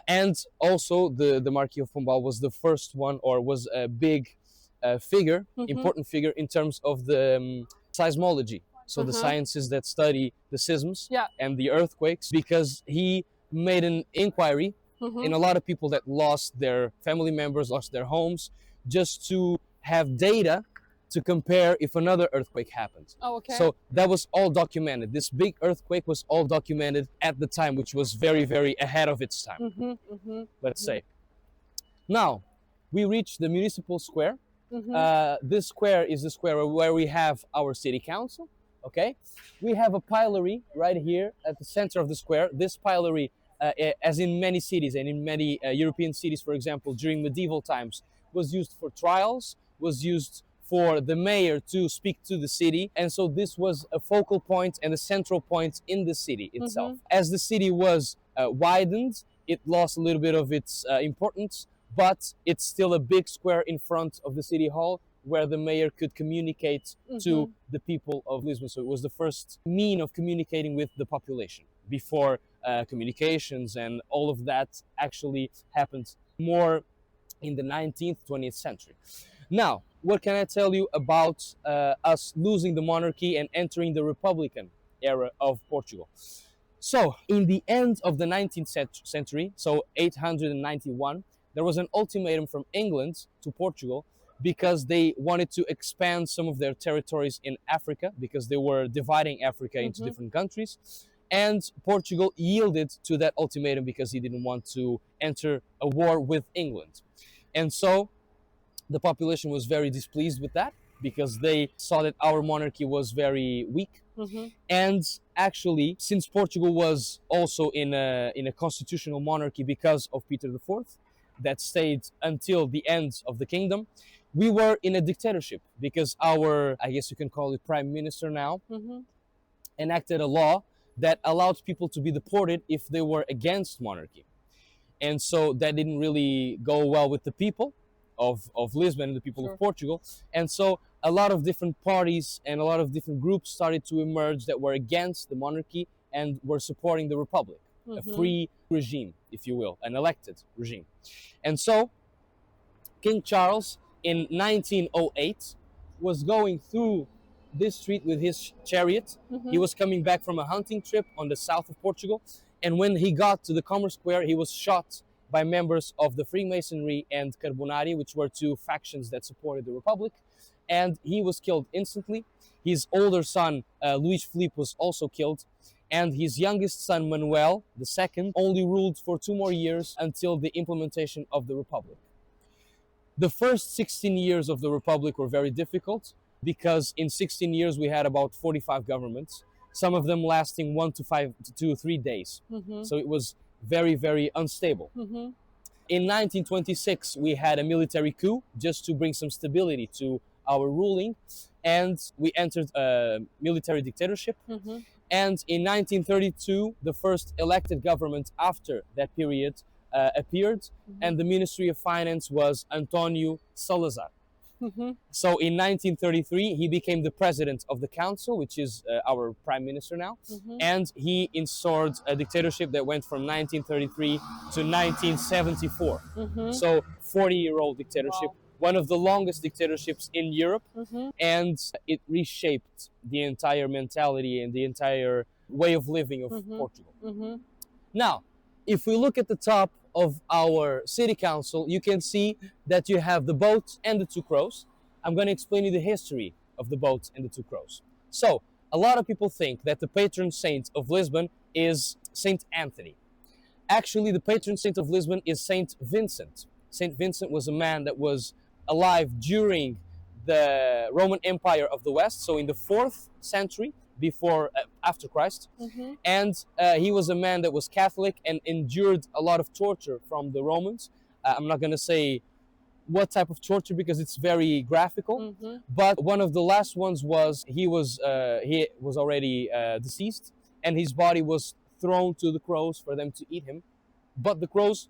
Speaker 1: And also the Marquis of Pombal was the first one, or was a big figure, important figure in terms of the seismology. So the sciences that study the seisms and the earthquakes, because he made an inquiry in a lot of people that lost their family members, lost their homes, just to have data to compare if another earthquake happened. So that was all documented. This big earthquake was all documented at the time, which was very, very ahead of its time, let's say. Now, we reached the Municipal Square. This square is the square where we have our city council, We have a pillory right here at the center of the square. This pillory, as in many cities and in many European cities, for example, during medieval times, was used for trials, was used for the mayor to speak to the city. And so this was a focal point and a central point in the city itself. As the city was widened, it lost a little bit of its importance, but it's still a big square in front of the city hall where the mayor could communicate to the people of Lisbon. So it was the first mean of communicating with the population before communications and all of that actually happened more in the 19th, 20th century. Now, what can I tell you about us losing the monarchy and entering the Republican era of Portugal? So, in the end of the 19th century, so 891, there was an ultimatum from England to Portugal because they wanted to expand some of their territories in Africa, because they were dividing Africa into different countries. And Portugal yielded to that ultimatum because he didn't want to enter a war with England. And so the population was very displeased with that because they saw that our monarchy was very weak. And actually, since Portugal was also in a constitutional monarchy because of Peter IV, that stayed until the end of the kingdom, we were in a dictatorship because our, I guess you can call it prime minister now, enacted a law that allowed people to be deported if they were against monarchy. And so that didn't really go well with the people of Lisbon and the people of Portugal. And so a lot of different parties and a lot of different groups started to emerge that were against the monarchy and were supporting the republic, a free regime, if you will, an elected regime. And so King Charles in 1908 was going through this street with his chariot. He was coming back from a hunting trip on the south of Portugal. And when he got to the Commerce Square, he was shot by members of the Freemasonry and Carbonari, which were two factions that supported the Republic. And he was killed instantly. His older son, Luís Filipe, was also killed. And his youngest son, Manuel II, only ruled for 2 more years until the implementation of the Republic. The first 16 years of the Republic were very difficult because in 16 years we had about 45 governments, some of them lasting 1 to 3 days. So it was very, very unstable. In 1926, we had a military coup just to bring some stability to our ruling, and we entered a military dictatorship. And in 1932, the first elected government after that period appeared, and the Ministry of Finance was António Salazar. So in 1933, he became the president of the council, which is our prime minister now, and he instaured a dictatorship that went from 1933 to 1974. So 40-year-old dictatorship, one of the longest dictatorships in Europe, and it reshaped the entire mentality and the entire way of living of Portugal. Now, if we look at the top of our city council, you can see that you have the boat and the 2 crows. I'm going to explain you the history of the boat and the 2 crows. So, a lot of people think that the patron saint of Lisbon is Saint Anthony. Actually, the patron saint of Lisbon is Saint Vincent. Saint Vincent was a man that was alive during the Roman Empire of the West, so in the 4th century, after Christ, and he was a man that was Catholic and endured a lot of torture from the Romans. I'm not going to say what type of torture because it's very graphical, but one of the last ones was he was already deceased, and his body was thrown to the crows for them to eat him, but the crows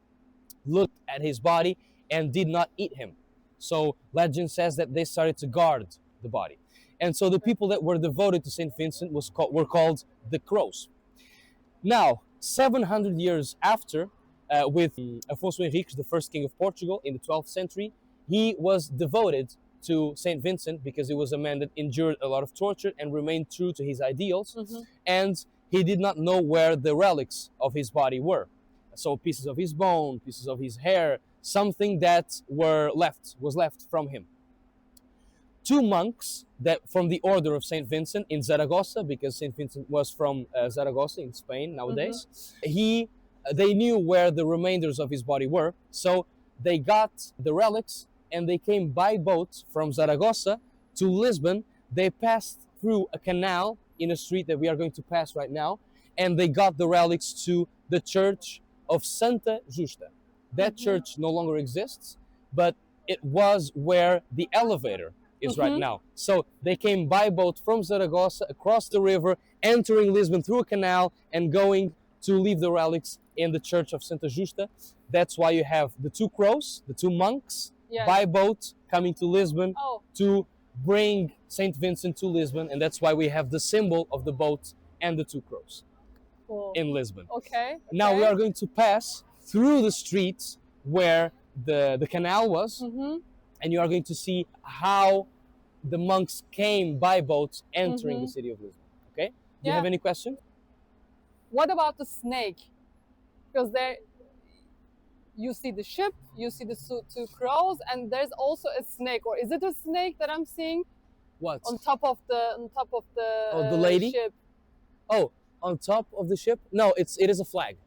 Speaker 1: looked at his body and did not eat him. So legend says that they started to guard the body. And so the people that were devoted to Saint Vincent were called the Crows. Now, 700 years after, with Afonso Henriques, the first king of Portugal in the 12th century, he was devoted to Saint Vincent because he was a man that endured a lot of torture and remained true to his ideals. And he did not know where the relics of his body were. So pieces of his bone, pieces of his hair, something that was left from him. 2 monks that from the order of Saint Vincent in Zaragoza, because Saint Vincent was from Zaragoza in Spain nowadays, they knew where the remainders of his body were, so they got the relics and they came by boat from Zaragoza to Lisbon. They passed through a canal in a street that we are going to pass right now, and they got the relics to the church of Santa Justa. That church no longer exists, but it was where the elevator is right now. So they came by boat from Zaragoza across the river, entering Lisbon through a canal and going to leave the relics in the church of Santa Justa. That's why you have the two crows, the two monks,
Speaker 3: Yes.
Speaker 1: by boat coming to Lisbon
Speaker 3: Oh,
Speaker 1: to bring Saint Vincent to Lisbon, and that's why we have the symbol of the boat and the two crows
Speaker 3: cool.
Speaker 1: in Lisbon.
Speaker 3: Okay.
Speaker 1: Now we
Speaker 3: okay.
Speaker 1: are going to pass through the streets where the canal was,
Speaker 3: Mhm.
Speaker 1: and you are going to see how the monks came by boat entering the city of Lisbon. Okay? Do you
Speaker 3: Yeah.
Speaker 1: have any question?
Speaker 3: What about the snake? Because there, you see the ship, you see the two crows, and there's also a snake. Or is it a snake that I'm seeing
Speaker 1: What?
Speaker 3: on top of the
Speaker 1: Oh, the lady?
Speaker 3: ship?
Speaker 1: Oh, on top of the ship? No, it is a flag.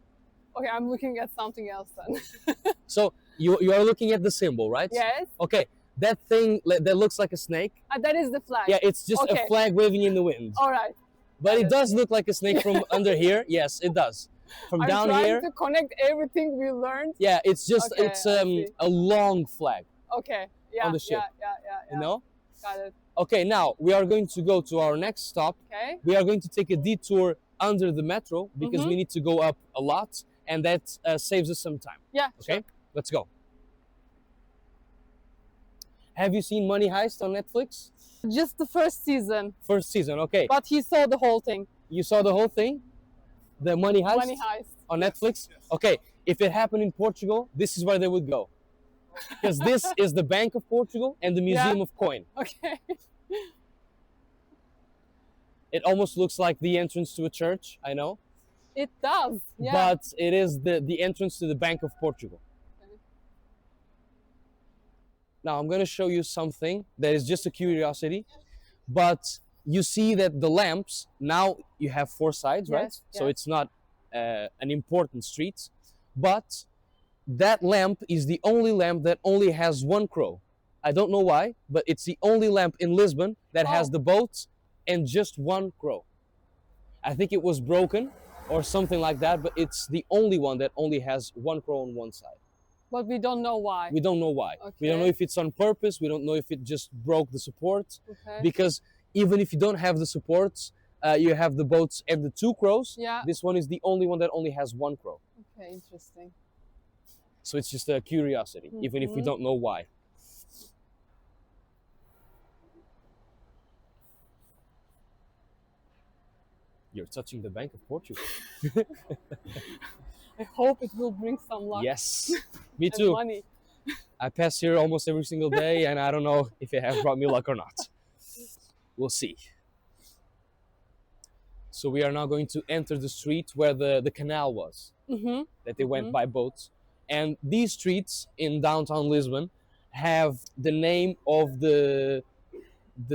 Speaker 3: Okay, I'm looking at something else then.
Speaker 1: So you are looking at the symbol, right?
Speaker 3: Yes.
Speaker 1: Okay, that thing that looks like a snake.
Speaker 3: That is the flag.
Speaker 1: Yeah, it's just
Speaker 3: Okay.
Speaker 1: a flag waving in the wind.
Speaker 3: All right.
Speaker 1: But it does look like a snake from under here. Yes, it does. From
Speaker 3: I'm
Speaker 1: down
Speaker 3: trying
Speaker 1: here.
Speaker 3: to connect everything we learned.
Speaker 1: Yeah, it's just
Speaker 3: Okay,
Speaker 1: it's
Speaker 3: I see.
Speaker 1: a long flag,
Speaker 3: Okay. Yeah.
Speaker 1: On the ship.
Speaker 3: Yeah.
Speaker 1: you know?
Speaker 3: Got it.
Speaker 1: Okay, now we are going to go to our next stop.
Speaker 3: Okay.
Speaker 1: We are going to take a detour under the metro because we need to go up a lot, and that saves us some time.
Speaker 3: Yeah.
Speaker 1: Okay, let's go. Have you seen Money Heist on Netflix?
Speaker 3: Sure. Just the first season,
Speaker 1: First season, okay.
Speaker 3: but he saw the whole thing.
Speaker 1: You saw the whole thing? The Money Heist?
Speaker 3: Money heist.
Speaker 1: On Netflix? Okay, if it happened in Portugal, this is where they would go. Because this is the Bank of Portugal and the Museum of Coin.
Speaker 3: Okay.
Speaker 1: It almost looks like the entrance to a church, I know.
Speaker 3: It does. Yeah.
Speaker 1: But it is the entrance to the Bank of Portugal.
Speaker 3: Okay.
Speaker 1: Now I'm going to show you something that is just a curiosity, but you see that the lamps, now you have four sides, right?
Speaker 3: Yes,
Speaker 1: So
Speaker 3: yes.
Speaker 1: it's not an important street, but that lamp is the only lamp that only has one crow. I don't know why, but it's the only lamp in Lisbon that has
Speaker 3: Oh.
Speaker 1: the boat and just one crow. I think it was broken or something like that, but it's the only one that only has one crow on one side.
Speaker 3: But we don't know why.
Speaker 1: We don't know why. We don't know
Speaker 3: Okay.
Speaker 1: if it's on purpose. We don't know if it just broke the support.
Speaker 3: Okay.
Speaker 1: Because even if you don't have the supports, you have the boats and the two crows.
Speaker 3: Yeah.
Speaker 1: This one is the only one that only has one crow.
Speaker 3: Okay. Interesting.
Speaker 1: So it's just a curiosity, even if we
Speaker 3: Mhm.
Speaker 1: don't know why. You're touching the Bank of Portugal.
Speaker 3: I hope it will bring some luck.
Speaker 1: Yes, me
Speaker 3: and
Speaker 1: too.
Speaker 3: money.
Speaker 1: I pass here almost every single day, and I don't know if it has brought me luck or not. We'll see. So we are now going to enter the street where the canal was,
Speaker 3: Mm-hmm.
Speaker 1: that they went by boats. And these streets in downtown Lisbon have the name of the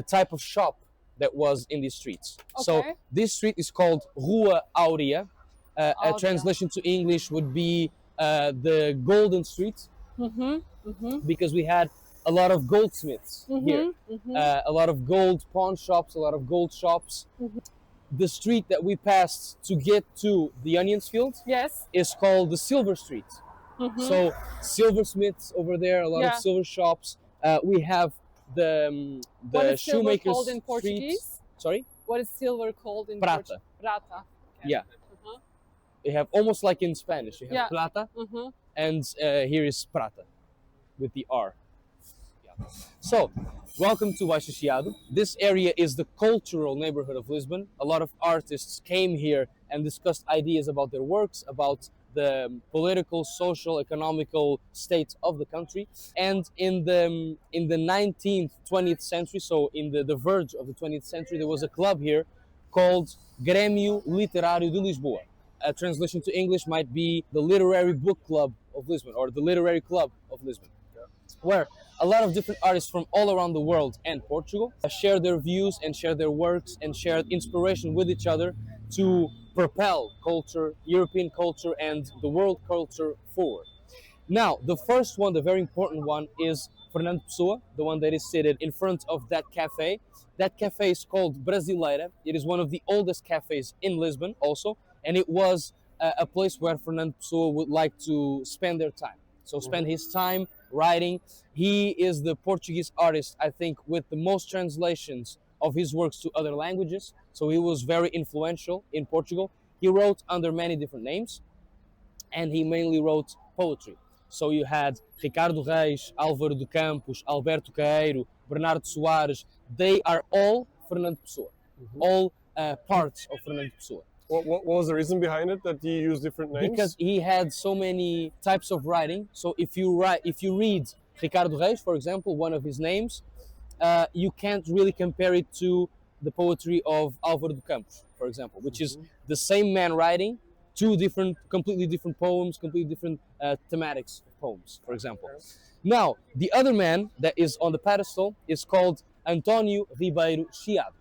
Speaker 1: type of shop that was in these streets. So
Speaker 3: Okay.
Speaker 1: this street is called Rua Áurea. A
Speaker 3: Áurea.
Speaker 1: translation to English would be the Golden Street,
Speaker 3: Mm-hmm. Mm-hmm.
Speaker 1: because we had a lot of goldsmiths here.
Speaker 3: Mm-hmm.
Speaker 1: A lot of gold pawn shops, a lot of gold shops.
Speaker 3: Mhm.
Speaker 1: The street that we passed to get to the onions field
Speaker 3: Yes.
Speaker 1: is called the Silver Street.
Speaker 3: Mm-hmm.
Speaker 1: So silversmiths over there, a lot
Speaker 3: Yeah.
Speaker 1: of silver shops. We have
Speaker 3: What
Speaker 1: the
Speaker 3: is silver
Speaker 1: shoemakers
Speaker 3: called in
Speaker 1: street.
Speaker 3: Portuguese?
Speaker 1: Sorry,
Speaker 3: What is silver called in
Speaker 1: Prata.
Speaker 3: Portuguese? Prata. Okay.
Speaker 1: Yeah.
Speaker 3: Uh-huh.
Speaker 1: we have almost like in Spanish. We have
Speaker 3: Yeah.
Speaker 1: plata,
Speaker 3: Uh-huh.
Speaker 1: and here is prata with the R. Yeah. So, welcome to Baixa-Chiado. This area is the cultural neighborhood of Lisbon. A lot of artists came here and discussed ideas about their works, about the political, social, economical state of the country. And in the 19th, 20th century, so in the verge of the 20th century, there was a club here called Grêmio Literário de Lisboa. A translation to English might be the Literary Book Club of Lisbon, or the Literary Club of Lisbon, where a lot of different artists from all around the world and Portugal share their views and share their works and share inspiration with each other to propel culture, European culture, and the world culture forward. Now, the first one, the very important one, is Fernando Pessoa, the one that is seated in front of that cafe. That cafe is called Brasileira. It is one of the oldest cafes in Lisbon also, and it was a place where Fernando Pessoa would like to spend their time. So spend his time writing. He is the Portuguese artist, I think, with the most translations of his works to other languages. So he was very influential in Portugal. He wrote under many different names, and he mainly wrote poetry. So you had Ricardo Reis, Álvaro de Campos, Alberto Caeiro, Bernardo Soares. They are all Fernando Pessoa, all parts of Fernando Pessoa.
Speaker 2: What was the reason behind it that he used different names?
Speaker 1: Because he had so many types of writing. So if you read Ricardo Reis, for example, one of his names, you can't really compare it to the poetry of Álvaro de Campos, for example, which is the same man writing two completely different poems, completely different thematics of poems, for example. Now, the other man that is on the pedestal is called António Ribeiro Chiado.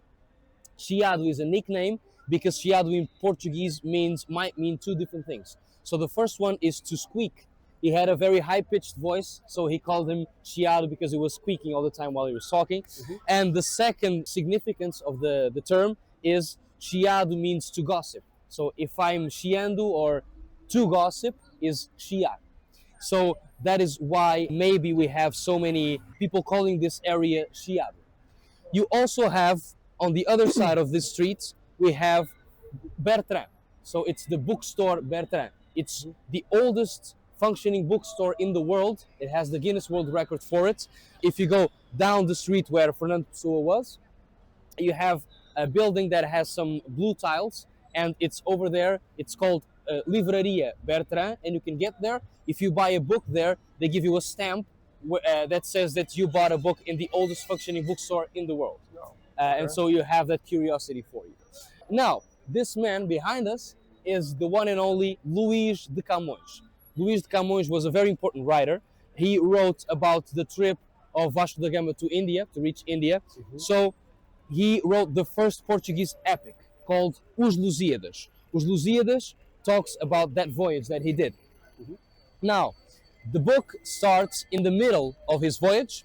Speaker 1: Chiado is a nickname because Chiado in Portuguese might mean two different things. So the first one is to squeak. He had a very high-pitched voice, so he called him Chiado because he was squeaking all the time while he was talking. And the second significance of the term is Chiado means to gossip. So if I'm chiando or to gossip is chiar. So that is why maybe we have so many people calling this area Chiado. You also have, on the other side of this street, we have Bertrand. So it's the bookstore Bertrand. It's the oldest functioning bookstore in the world. It has the Guinness World Record for it. If you go down the street where Fernando Pessoa was, you have a building that has some blue tiles, and it's over there. It's called Livraria Bertrand, and you can get there. If you buy a book there, they give you a stamp that says that you bought a book in the oldest functioning bookstore in the world. And so you have that curiosity for you. Now, this man behind us is the one and only Luís de Camões. Luís de Camões was a very important writer. He wrote about the trip of Vasco da Gama to India, to reach India. So he wrote the first Portuguese epic called Os Lusíadas. Os Lusíadas talks about that voyage that he did. Now, the book starts in the middle of his voyage,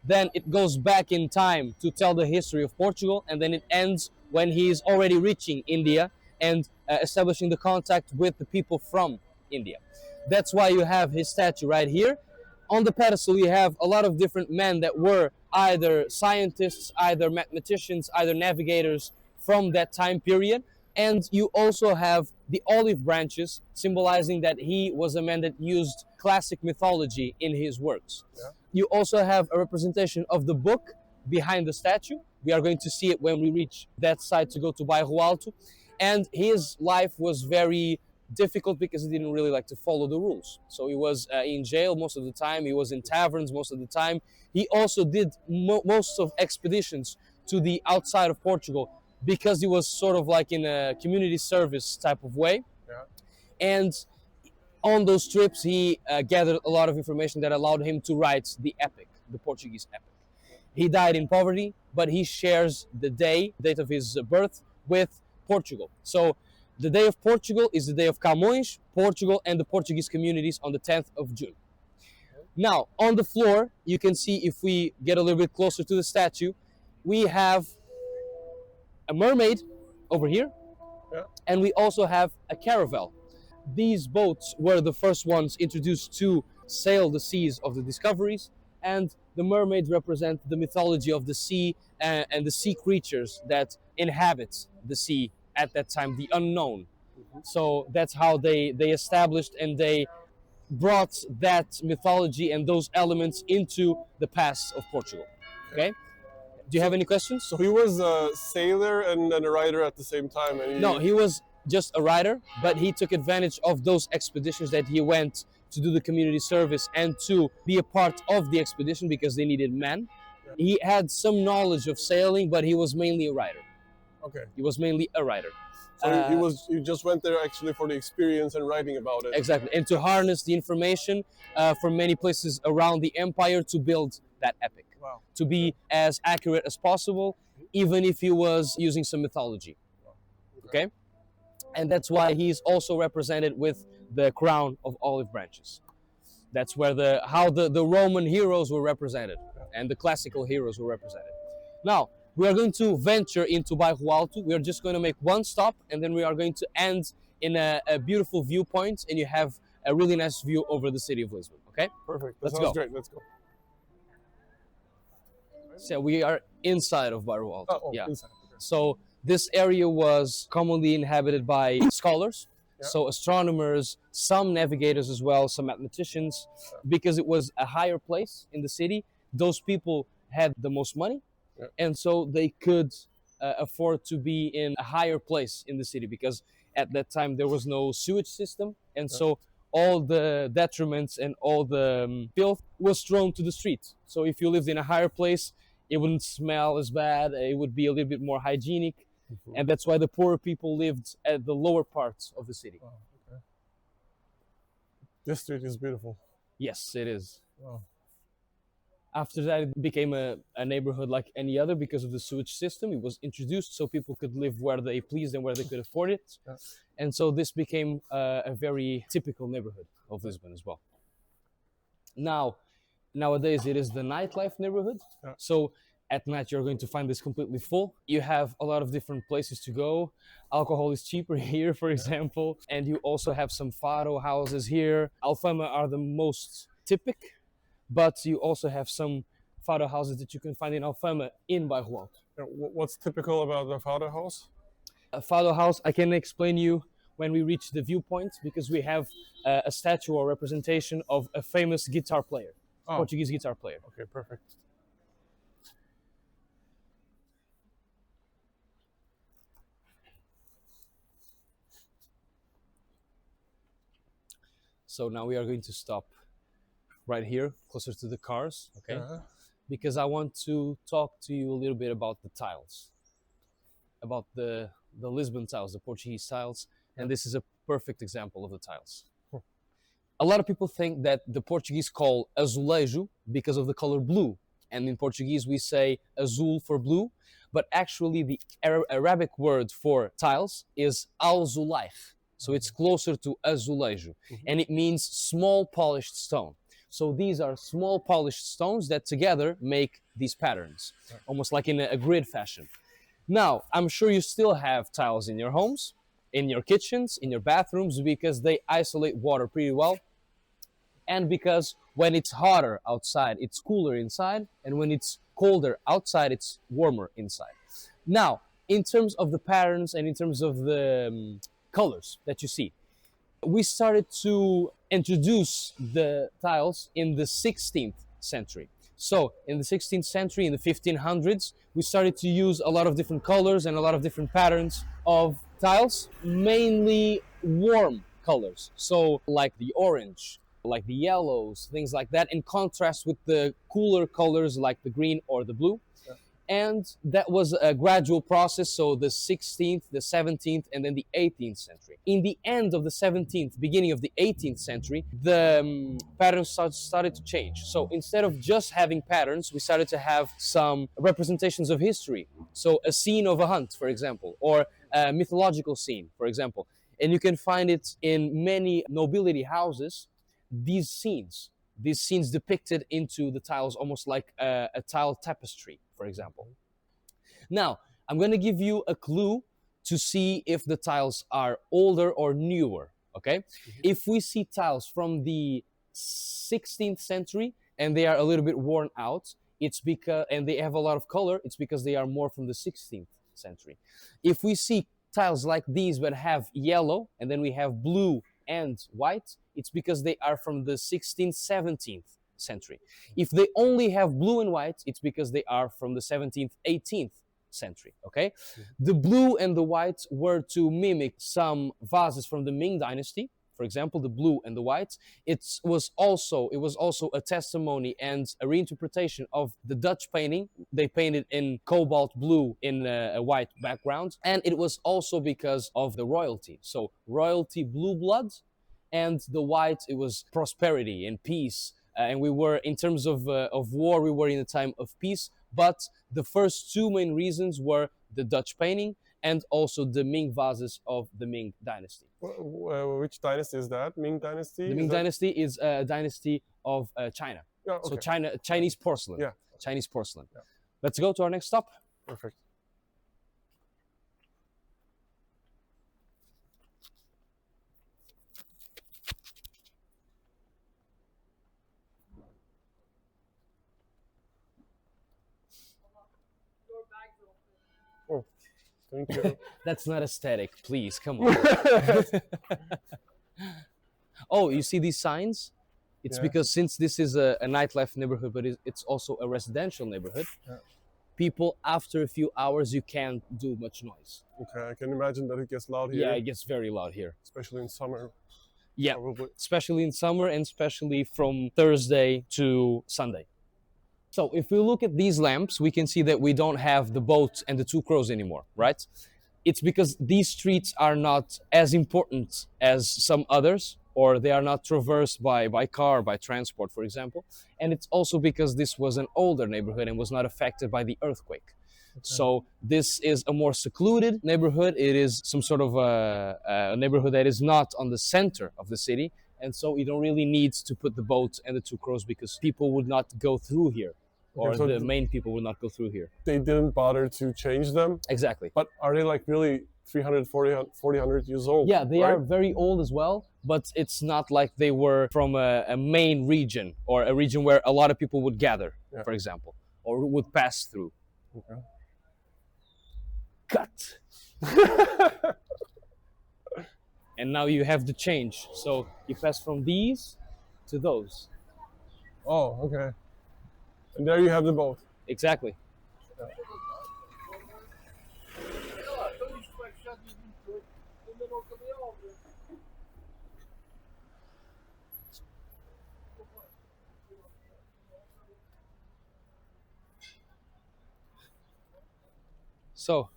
Speaker 1: then it goes back in time to tell the history of Portugal, and then it ends when he is already reaching India and establishing the contact with the people from India. That's why you have his statue right here. On the pedestal, you have a lot of different men that were either scientists, either mathematicians, either navigators from that time period. And you also have the olive branches, symbolizing that he was a man that used classic mythology in his works. You also have a representation of the book behind the statue. We are going to see it when we reach that side to go to Bairro Alto. And his life was very difficult because he didn't really like to follow the rules. So he was in jail most of the time. He was in taverns most of the time. He also did most of expeditions to the outside of Portugal because he was sort of like in a community service type of way. And on those trips, he gathered a lot of information that allowed him to write the epic, the Portuguese epic. He died in poverty, but he shares the date of his birth with Portugal. So the day of Portugal is the day of Camões, Portugal, and the Portuguese communities on the 10th of June. Now, on the floor, you can see, if we get a little bit closer to the statue, we have a mermaid over here, and we also have a caravel. These boats were the first ones introduced to sail the seas of the discoveries, and the mermaids represent the mythology of the sea and the sea creatures that inhabit the sea at that time, the unknown. So that's how they established and they brought that mythology and those elements into the past of Portugal. Okay? Do you have any questions?
Speaker 2: So he was a sailor and a writer at the same time? And
Speaker 1: No, he was just a writer, but he took advantage of those expeditions that he went to do the community service and to be a part of the expedition because they needed men. He had some knowledge of sailing, but he was mainly a writer.
Speaker 2: Okay.
Speaker 1: He was mainly a writer.
Speaker 2: So he just went there actually for the experience and writing about it.
Speaker 1: Exactly, and to harness the information from many places around the empire to build that epic.
Speaker 2: Wow.
Speaker 1: To be as accurate as possible, even if he was using some mythology. Okay? And that's why he's also represented with the crown of olive branches. That's where how the Roman heroes were represented and the classical heroes were represented. Now, we are going to venture into Bairro Alto. We are just going to make one stop, and then we are going to end in a beautiful viewpoint, and you have a really nice view over the city of Lisbon. Okay,
Speaker 2: Perfect. That
Speaker 1: let's
Speaker 2: sounds
Speaker 1: go.
Speaker 2: great. Let's go.
Speaker 1: So we are inside of Bairro Alto.
Speaker 2: Oh,
Speaker 1: Yeah.
Speaker 2: inside. Okay.
Speaker 1: So this area was commonly inhabited by scholars,
Speaker 2: Yeah.
Speaker 1: so astronomers, some navigators as well, some mathematicians, because it was a higher place in the city. Those people had the most money,
Speaker 2: Yeah.
Speaker 1: and so they could afford to be in a higher place in the city because at that time there was no sewage system, and
Speaker 2: Yeah.
Speaker 1: so all the detriments and all the filth was thrown to the street. So if you lived in a higher place, it wouldn't smell as bad, it would be a little bit more hygienic, and that's why the poorer people lived at the lower parts of the city.
Speaker 2: Oh, okay. This street is beautiful.
Speaker 1: Yes, it is.
Speaker 2: Wow.
Speaker 1: After that, it became a neighborhood like any other because of the sewage system. It was introduced so people could live where they pleased and where they could afford it.
Speaker 2: Yeah.
Speaker 1: And so this became a very typical neighborhood of Lisbon as well. Nowadays, it is the nightlife neighborhood.
Speaker 2: Yeah.
Speaker 1: So at night, you're going to find this completely full. You have a lot of different places to go. Alcohol is cheaper here, for example. And you also have some fado houses here. Alfama are the most typical, but you also have some fado houses that you can find in Alfama in Bairro Alto.
Speaker 2: Yeah, what's typical about the father house?
Speaker 1: A fado house, I can explain you when we reach the viewpoint, because we have a statue or representation of a famous guitar player, Portuguese guitar player.
Speaker 2: Okay, perfect.
Speaker 1: So now we are going to stop right here, closer to the cars, okay?
Speaker 2: Yeah.
Speaker 1: Because I want to talk to you a little bit about the tiles, about the Lisbon tiles, the Portuguese tiles, and this is a perfect example of the tiles. A lot of people think that the Portuguese call azulejo because of the color blue, and in Portuguese we say azul for blue, but actually the Arabic word for tiles is alzulaich, so it's closer to azulejo, and it means small polished stone. So these are small polished stones that together make these patterns, almost like in a grid fashion. Now, I'm sure you still have tiles in your homes, in your kitchens, in your bathrooms, because they isolate water pretty well. And because when it's hotter outside, it's cooler inside. And when it's colder outside, it's warmer inside. Now, in terms of the patterns and in terms of the colors that you see, we started to introduce the tiles in the 16th century. So in the 16th century, in the 1500s, we started to use a lot of different colors and a lot of different patterns of tiles, mainly warm colors. So like the orange, like the yellows, things like that, in contrast with the cooler colors like the green or the blue. And that was a gradual process, so the 16th, the 17th, and then the 18th century. In the end of the 17th, beginning of the 18th century, the patterns started to change. So instead of just having patterns, we started to have some representations of history. So a scene of a hunt, for example, or a mythological scene, for example. And you can find it in many nobility houses, these scenes depicted into the tiles, almost like a tile tapestry, for example. Now, I'm going to give you a clue to see if the tiles are older or newer, okay? If we see tiles from the 16th century and they are a little bit worn out, it's because, and they have a lot of color, it's because they are more from the 16th century. If we see tiles like these but have yellow and then we have blue and white, it's because they are from the 16th, 17th century. If they only have blue and white, it's because they are from the 17th, 18th century, okay? The blue and the white were to mimic some vases from the Ming dynasty. For example, the blue and the white. It was also a testimony and a reinterpretation of the Dutch painting. They painted in cobalt blue in a white background. And it was also because of the royalty. So royalty, blue blood, and the white, it was prosperity and peace. And we were, in terms of war, we were in a time of peace. But the first two main reasons were the Dutch painting and also the Ming vases of the Ming dynasty.
Speaker 2: Which dynasty is that? Ming dynasty?
Speaker 1: The Ming dynasty is a dynasty of China.
Speaker 2: Yeah, okay.
Speaker 1: So Chinese porcelain.
Speaker 2: Yeah.
Speaker 1: Chinese porcelain.
Speaker 2: Yeah.
Speaker 1: Let's go to our next stop.
Speaker 2: Perfect. Thank you.
Speaker 1: That's not aesthetic, please, come on. Oh, you see these signs? It's
Speaker 2: Yeah.
Speaker 1: because since this is a nightlife neighborhood, but it's also a residential neighborhood,
Speaker 2: Yeah.
Speaker 1: people, after a few hours, you can't do much noise.
Speaker 2: Okay, I can imagine that it gets loud here.
Speaker 1: Yeah, it gets very loud here.
Speaker 2: Especially in summer.
Speaker 1: Yeah,
Speaker 2: Probably.
Speaker 1: especially in summer and especially from Thursday to Sunday. So if we look at these lamps, we can see that we don't have the boat and the two crows anymore, right? It's because these streets are not as important as some others, or they are not traversed by car, by transport, for example. And it's also because this was an older neighborhood and was not affected by the earthquake. Okay. So this is a more secluded neighborhood. It is some sort of a neighborhood that is not on the center of the city. And so you don't really need to put the boat and the two crows because people would not go through here. Or
Speaker 2: Okay, so
Speaker 1: the main people will not go through here.
Speaker 2: They didn't bother to change them?
Speaker 1: Exactly.
Speaker 2: But are they like really 300, 400 years old?
Speaker 1: Yeah, they
Speaker 2: right?
Speaker 1: are very old as well, but it's not like they were from a main region or a region where a lot of people would gather, for example, or would pass through.
Speaker 2: Okay.
Speaker 1: Cut! And now you have the change. So you pass from these to those.
Speaker 2: Oh, okay. And there you have the boat.
Speaker 1: Exactly.
Speaker 2: Yeah.
Speaker 1: So,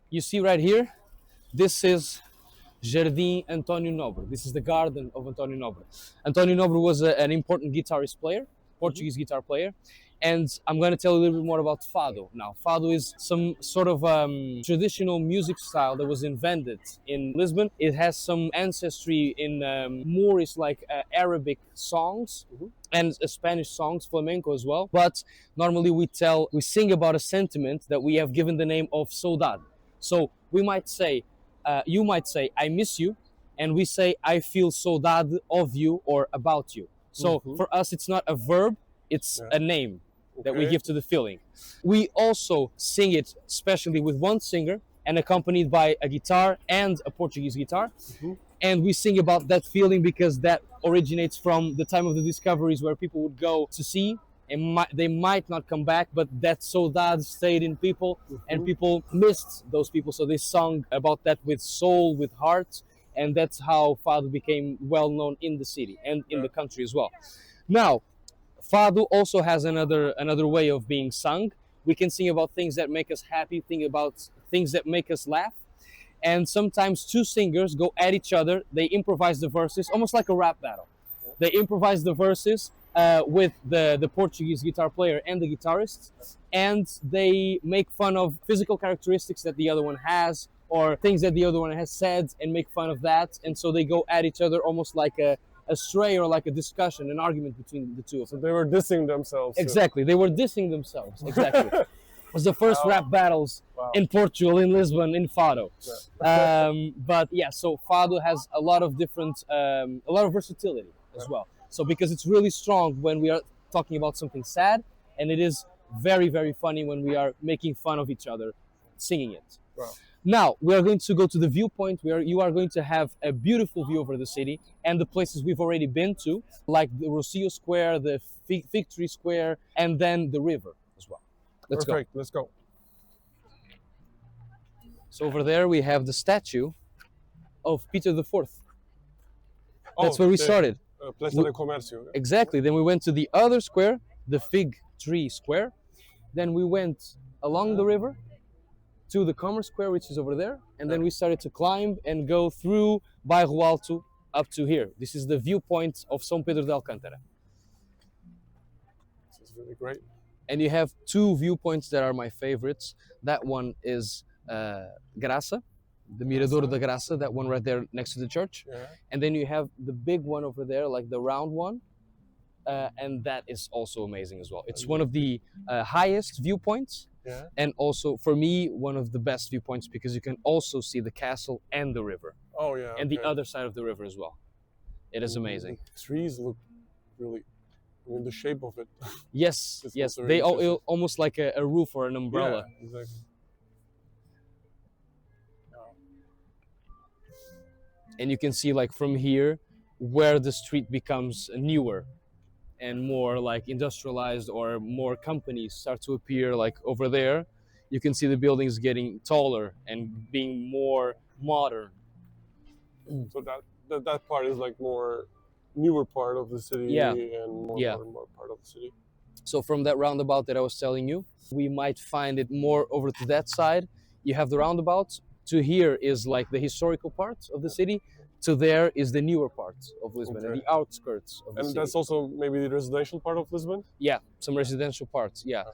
Speaker 1: you see right here, this is Jardim António Nobre. This is the garden of António Nobre. António Nobre was an important guitarist player, Portuguese guitar player. And I'm going to tell you a little bit more about Fado now. Fado is some sort of traditional music style that was invented in Lisbon. It has some ancestry in Moorish, like Arabic songs, and Spanish songs, flamenco as well. But normally we sing about a sentiment that we have given the name of saudade. So we might say, you might say, I miss you, and we say, I feel saudade of you or about you. So for us, it's not a verb, it's a name that we give to the feeling. We also sing it, especially with one singer and accompanied by a guitar and a Portuguese guitar. And we sing about that feeling because that originates from the time of the discoveries where people would go to sea and they might not come back, but that saudade stayed in people and people missed those people. So they sung about that with soul, with heart. And that's how Fado became well known in the city and in the country as well. Now, Fado also has another way of being sung. We can sing about things that make us happy, think about things that make us laugh. And sometimes two singers go at each other. They improvise the verses, almost like a rap battle. They improvise the verses with the Portuguese guitar player and the guitarist. And they make fun of physical characteristics that the other one has or things that the other one has said and make fun of that. And so they go at each other almost like a stray or like a discussion, an argument between the two of them.
Speaker 2: So they were dissing themselves.
Speaker 1: Exactly, they were dissing themselves. Exactly. It was the first rap battles in Portugal, in Lisbon, in Fado. But yeah, so Fado has a lot of different, a lot of versatility as well. So because it's really strong when we are talking about something sad, and it is very, very funny when we are making fun of each other, singing it.
Speaker 2: Wow.
Speaker 1: Now, we are going to go to the viewpoint where you are going to have a beautiful view over the city and the places we've already been to, like the Rossio Square, the Fig Tree Square, and then the river as well. Let's go.
Speaker 2: Let's go.
Speaker 1: So over there we have the statue of Peter IV. That's where we started.
Speaker 2: Praça da Comércio.
Speaker 1: Exactly. Then we went to the other square, the Fig Tree Square. Then we went along the river to the Commerce Square, which is over there. And then we started to climb and go through Bairro Alto up to here. This is the viewpoint of São Pedro de Alcântara.
Speaker 2: This is really great.
Speaker 1: And you have two viewpoints that are my favorites. That one is Graça, the Mirador da Graça, that one right there next to the church.
Speaker 2: Yeah.
Speaker 1: And then you have the big one over there, like the round one. And that is also amazing as well. It's one of the highest viewpoints.
Speaker 2: Yeah.
Speaker 1: And also, for me, one of the best viewpoints because you can also see the castle and the river.
Speaker 2: Oh, yeah.
Speaker 1: And the other side of the river as well. It is amazing.
Speaker 2: The trees look really, I mean, the shape of it.
Speaker 1: Yes,
Speaker 2: It's
Speaker 1: yes.
Speaker 2: also
Speaker 1: They
Speaker 2: interesting.
Speaker 1: almost like a roof or an umbrella.
Speaker 2: Yeah, exactly.
Speaker 1: and you can see like from here where the street becomes newer and more like industrialized, or more companies start to appear like over there. You can see the buildings getting taller and being more modern.
Speaker 2: So that part is like more newer part of the city
Speaker 1: Yeah.
Speaker 2: and more
Speaker 1: Yeah.
Speaker 2: modern part of the city.
Speaker 1: So from that roundabout that I was telling you, we might find it more over to that side. You have the roundabout. To here is like the historical part of the city. To there is the newer part of Lisbon, and
Speaker 2: Okay.
Speaker 1: the outskirts of the
Speaker 2: And
Speaker 1: city.
Speaker 2: that's also maybe the residential part of Lisbon?
Speaker 1: Yeah, some residential parts. Yeah,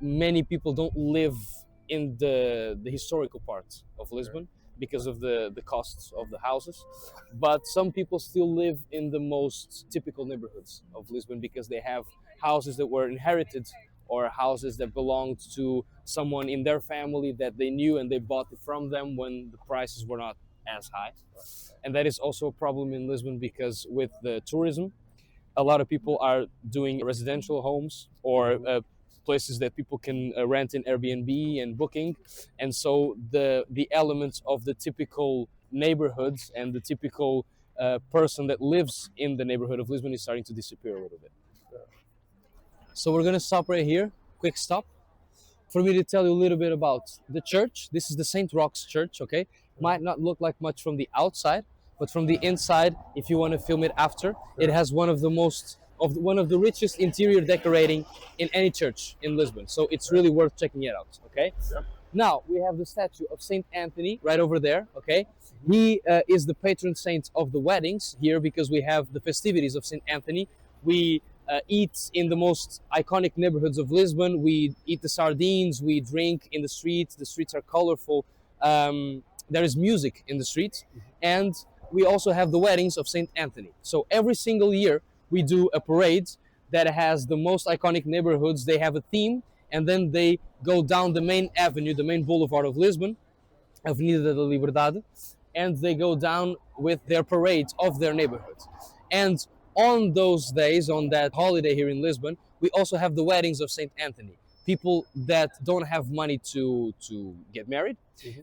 Speaker 1: many people don't live in the historical part of Lisbon because of the costs of the houses, but some people still live in the most typical neighborhoods of Lisbon because they have houses that were inherited, or houses that belonged to someone in their family that they knew and they bought it from them when the prices were not as high. And that is also a problem in Lisbon because with the tourism, a lot of people are doing residential homes, or places that people can rent in Airbnb and booking, and so the elements of the typical neighborhoods and the typical person that lives in the neighborhood of Lisbon is starting to disappear a little bit. So we're gonna stop right here, quick stop, for me to tell you a little bit about the church. This is the St. Roch's Church, okay? Might not look like much from the outside, but from the inside, if you want to film it after, it has one of the richest interior decorating in any church in Lisbon. So it's really worth checking it out, okay?
Speaker 2: Yep.
Speaker 1: Now we have the statue of Saint Anthony right over there, okay? He is the patron saint of the weddings here because we have the festivities of Saint Anthony. We eat in the most iconic neighborhoods of Lisbon. We eat the sardines, we drink in the streets. The streets are colorful. There is music in the streets, and we also have the weddings of Saint Anthony. So every single year we do a parade that has the most iconic neighborhoods. They have a theme, and then they go down the main avenue, the main boulevard of Lisbon, Avenida da Liberdade, and they go down with their parade of their neighborhood. And on those days, on that holiday here in Lisbon, we also have the weddings of Saint Anthony. People that don't have money to get married,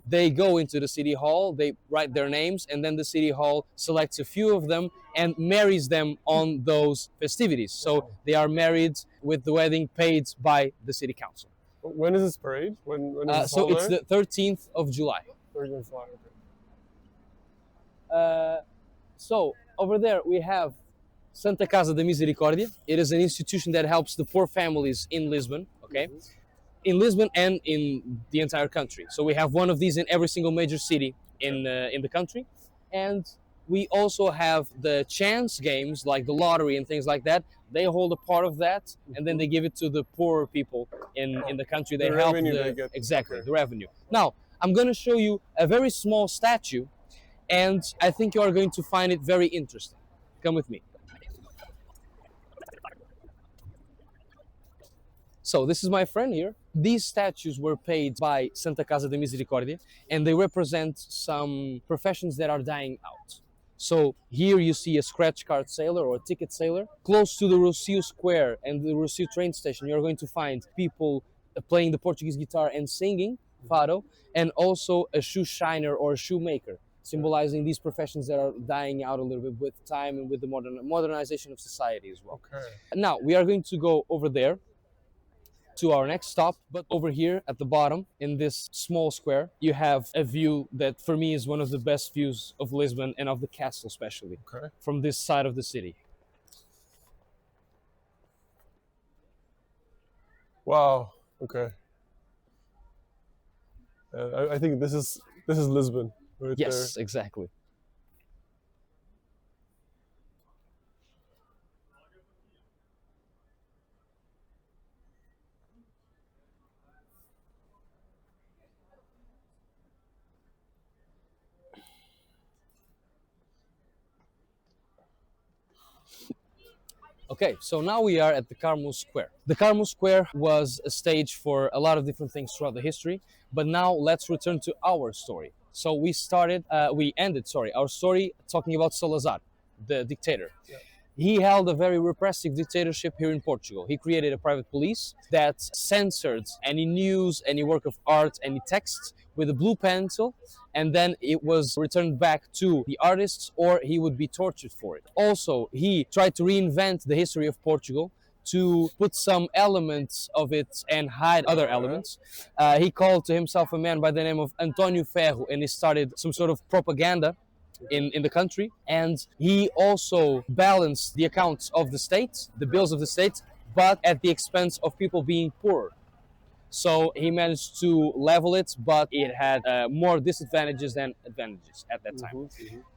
Speaker 1: they go into the city hall, they write their names, and then the city hall selects a few of them and marries them on those festivities. So they are married with the wedding paid by the city council.
Speaker 2: When is this parade? When is this
Speaker 1: So it's
Speaker 2: holiday?
Speaker 1: the 13th of July.
Speaker 2: 13th of July, okay.
Speaker 1: So over there we have Santa Casa da Misericórdia. It is an institution that helps the poor families in Lisbon, okay? In Lisbon and in the entire country. So we have one of these in every single major city in the country. And we also have the chance games like the lottery and things like that. They hold a part of that, and then they give it to the poorer people in the country. They
Speaker 2: The
Speaker 1: help
Speaker 2: revenue they get.
Speaker 1: exactly,
Speaker 2: Okay.
Speaker 1: the revenue. Now, I'm going to show you a very small statue, and I think you are going to find it very interesting. Come with me. So this is my friend here. These statues were paid by Santa Casa de Misericórdia, and they represent some professions that are dying out. So here you see a scratch card sailor or a ticket sailor. Close to the Rossio Square and the Rossio train station, you're going to find people playing the Portuguese guitar and singing fado, and also a shoe shiner or a shoemaker, symbolizing these professions that are dying out a little bit with time and with the modernization of society as well.
Speaker 2: Okay.
Speaker 1: Now we are going to go over there to our next stop, but over here at the bottom in this small square you have a view that for me is one of the best views of Lisbon and of the castle, especially
Speaker 2: Okay.
Speaker 1: from this side of the city.
Speaker 2: Wow. Okay. I think this is Lisbon right
Speaker 1: Yes, exactly. Okay, so now we are at the Carmo Square. The Carmo Square was a stage for a lot of different things throughout the history, but now let's return to our story. So we ended our story talking about Salazar, the dictator.
Speaker 2: Yeah.
Speaker 1: he held a very repressive dictatorship here in Portugal. He created a private police that censored any news, any work of art, any text with a blue pencil, and then it was returned back to the artists or he would be tortured for it. Also, he tried to reinvent the history of Portugal to put some elements of it and hide other elements. He called to himself a man by the name of António Ferro, and he started some sort of propaganda in the country. And he also balanced the accounts of the state, the bills of the state, but at the expense of people being poorer. So he managed to level it, but it had more disadvantages than advantages at that time.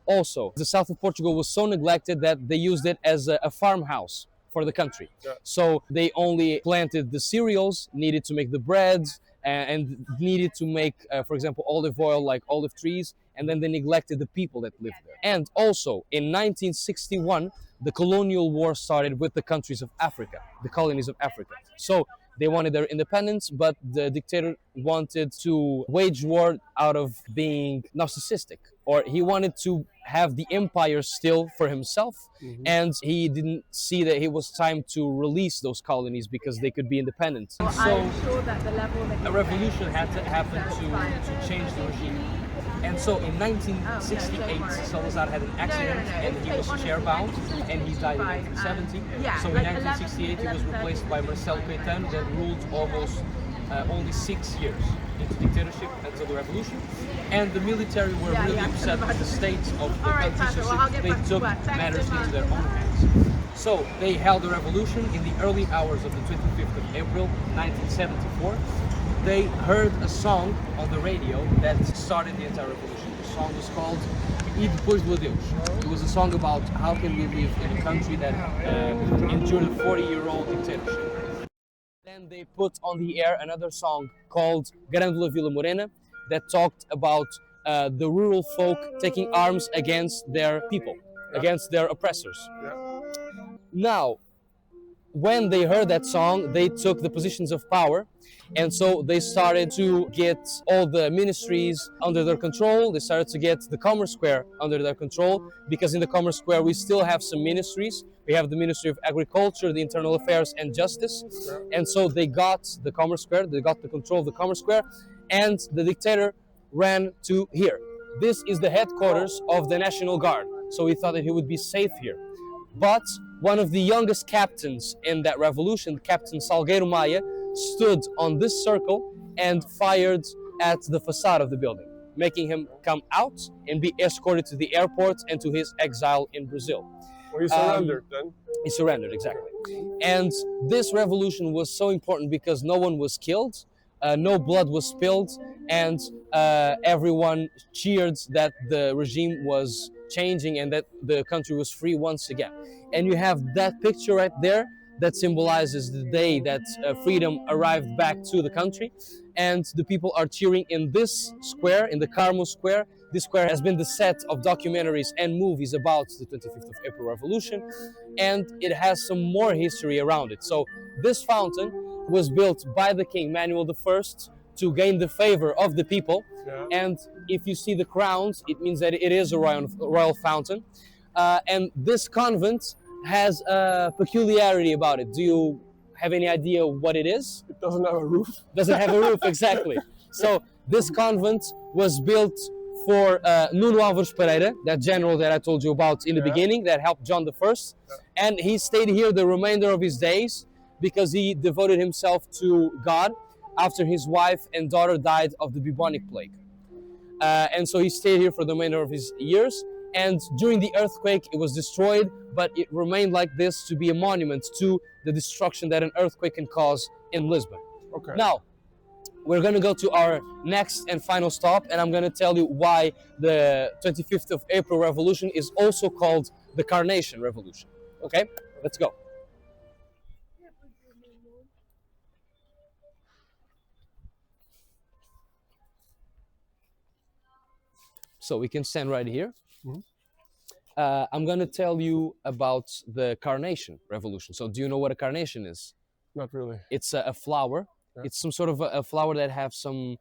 Speaker 1: Also, the south of Portugal was so neglected that they used it as a farmhouse for the country. So they only planted the cereals, needed to make the breads, and needed to make, for example, olive oil, like olive trees, and then they neglected the people that lived there. And also, in 1961, the colonial war started with the countries of Africa, the colonies of Africa. So they wanted their independence, but the dictator wanted to wage war out of being narcissistic, or he wanted to have the empire still for himself, and he didn't see that it was time to release those colonies because they could be independent. So a revolution had to happen to change the regime. And so in 1968, Salazar had an accident and he was chair-bound and he died in 1970. So in 1968 he was replaced by Marcelo Caetano that ruled almost only 6 years into dictatorship until the revolution. And the military were really upset with the state of the country, so they took matters into their own hands. So they held a revolution in the early hours of the 25th of April 1974. They heard a song on the radio that started the entire revolution. The song was called E Depois do Adeus. It was a song about how can we live in a country that endured a 40-year-old dictatorship. Then they put on the air another song called Grândola Vila Morena that talked about the rural folk taking arms against their people, against their oppressors. Now, when they heard that song, they took the positions of power, and so they started to get all the ministries under their control. They started to get the Commerce Square under their control, because in the Commerce Square we still have some ministries. We have the Ministry of Agriculture, the Internal Affairs and Justice, and so they got the Commerce Square, they got the control of the Commerce Square, and the dictator ran to here. This is the headquarters of the National Guard, so he thought that he would be safe here. But one of the youngest captains in that revolution, Captain Salgueiro Maia, stood on this circle and fired at the facade of the building, making him come out and be escorted to the airport and to his exile in Brazil.
Speaker 2: Well, he surrendered then?
Speaker 1: He surrendered, exactly. And this revolution was so important because no one was killed, no blood was spilled, and everyone cheered that the regime was changing and that the country was free once again. And you have that picture right there that symbolizes the day that freedom arrived back to the country, and the people are cheering in this square, in the Carmo Square. This square has been the set of documentaries and movies about the 25th of April Revolution, and it has some more history around it. So this fountain was built by the King Manuel I to gain the favor of the people, and if you see the crowns, it means that it is a royal fountain. And this convent has a peculiarity about it. Do you have any idea what it is?
Speaker 2: It doesn't have a roof.
Speaker 1: Doesn't have a roof, exactly. So this convent was built for Nuno Álvares Pereira, that general that I told you about in the beginning, that helped John I. And he stayed here the remainder of his days because he devoted himself to God after his wife and daughter died of the bubonic plague. And so he stayed here for the remainder of his years. And during the earthquake, it was destroyed, but it remained like this to be a monument to the destruction that an earthquake can cause in Lisbon.
Speaker 2: Okay.
Speaker 1: Now, we're going to go to our next and final stop, and I'm going to tell you why the 25th of April Revolution is also called the Carnation Revolution. Okay, let's go. So we can stand right here. I'm going to tell you about the Carnation Revolution. So do you know what a carnation is?
Speaker 2: Not really.
Speaker 1: It's a flower.
Speaker 2: Yeah.
Speaker 1: It's some sort of a flower that have some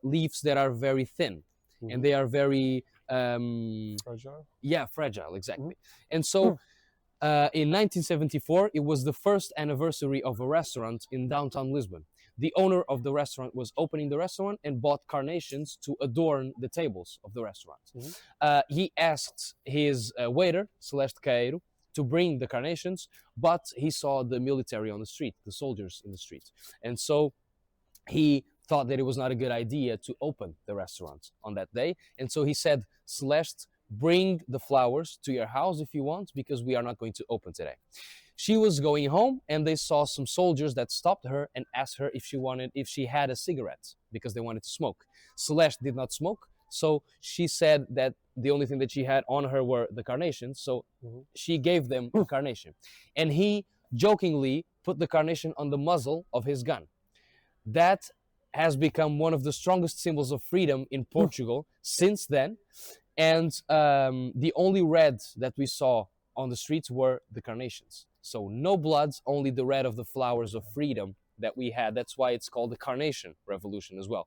Speaker 1: leaves that are very thin, and they are very
Speaker 2: Fragile?
Speaker 1: yeah, fragile, exactly. And so In 1974, it was the first anniversary of a restaurant in downtown Lisbon. The owner of the restaurant was opening the restaurant and bought carnations to adorn the tables of the restaurant. He asked his waiter, Celeste Caeiro, to bring the carnations, but he saw the military on the street, the soldiers in the street. And so he thought that it was not a good idea to open the restaurant on that day. And so he said, Celeste, bring the flowers to your house if you want, because we are not going to open today. She was going home and they saw some soldiers that stopped her and asked her if she had a cigarette, because they wanted to smoke. Celeste did not smoke, so she said that the only thing that she had on her were the carnations, so she gave them a carnation. And he jokingly put the carnation on the muzzle of his gun. That has become one of the strongest symbols of freedom in Portugal since then. And the only red that we saw on the streets were the carnations. So no bloods, only the red of the flowers of freedom that we had. That's why it's called the Carnation Revolution as well.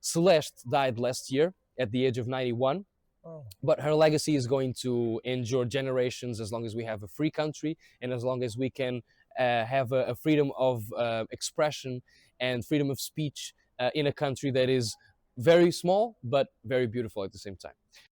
Speaker 1: Celeste died last year at the age of 91. But her legacy is going to endure generations as long as we have a free country and as long as we can have a freedom of expression and freedom of speech in a country that is very small but very beautiful at the same time.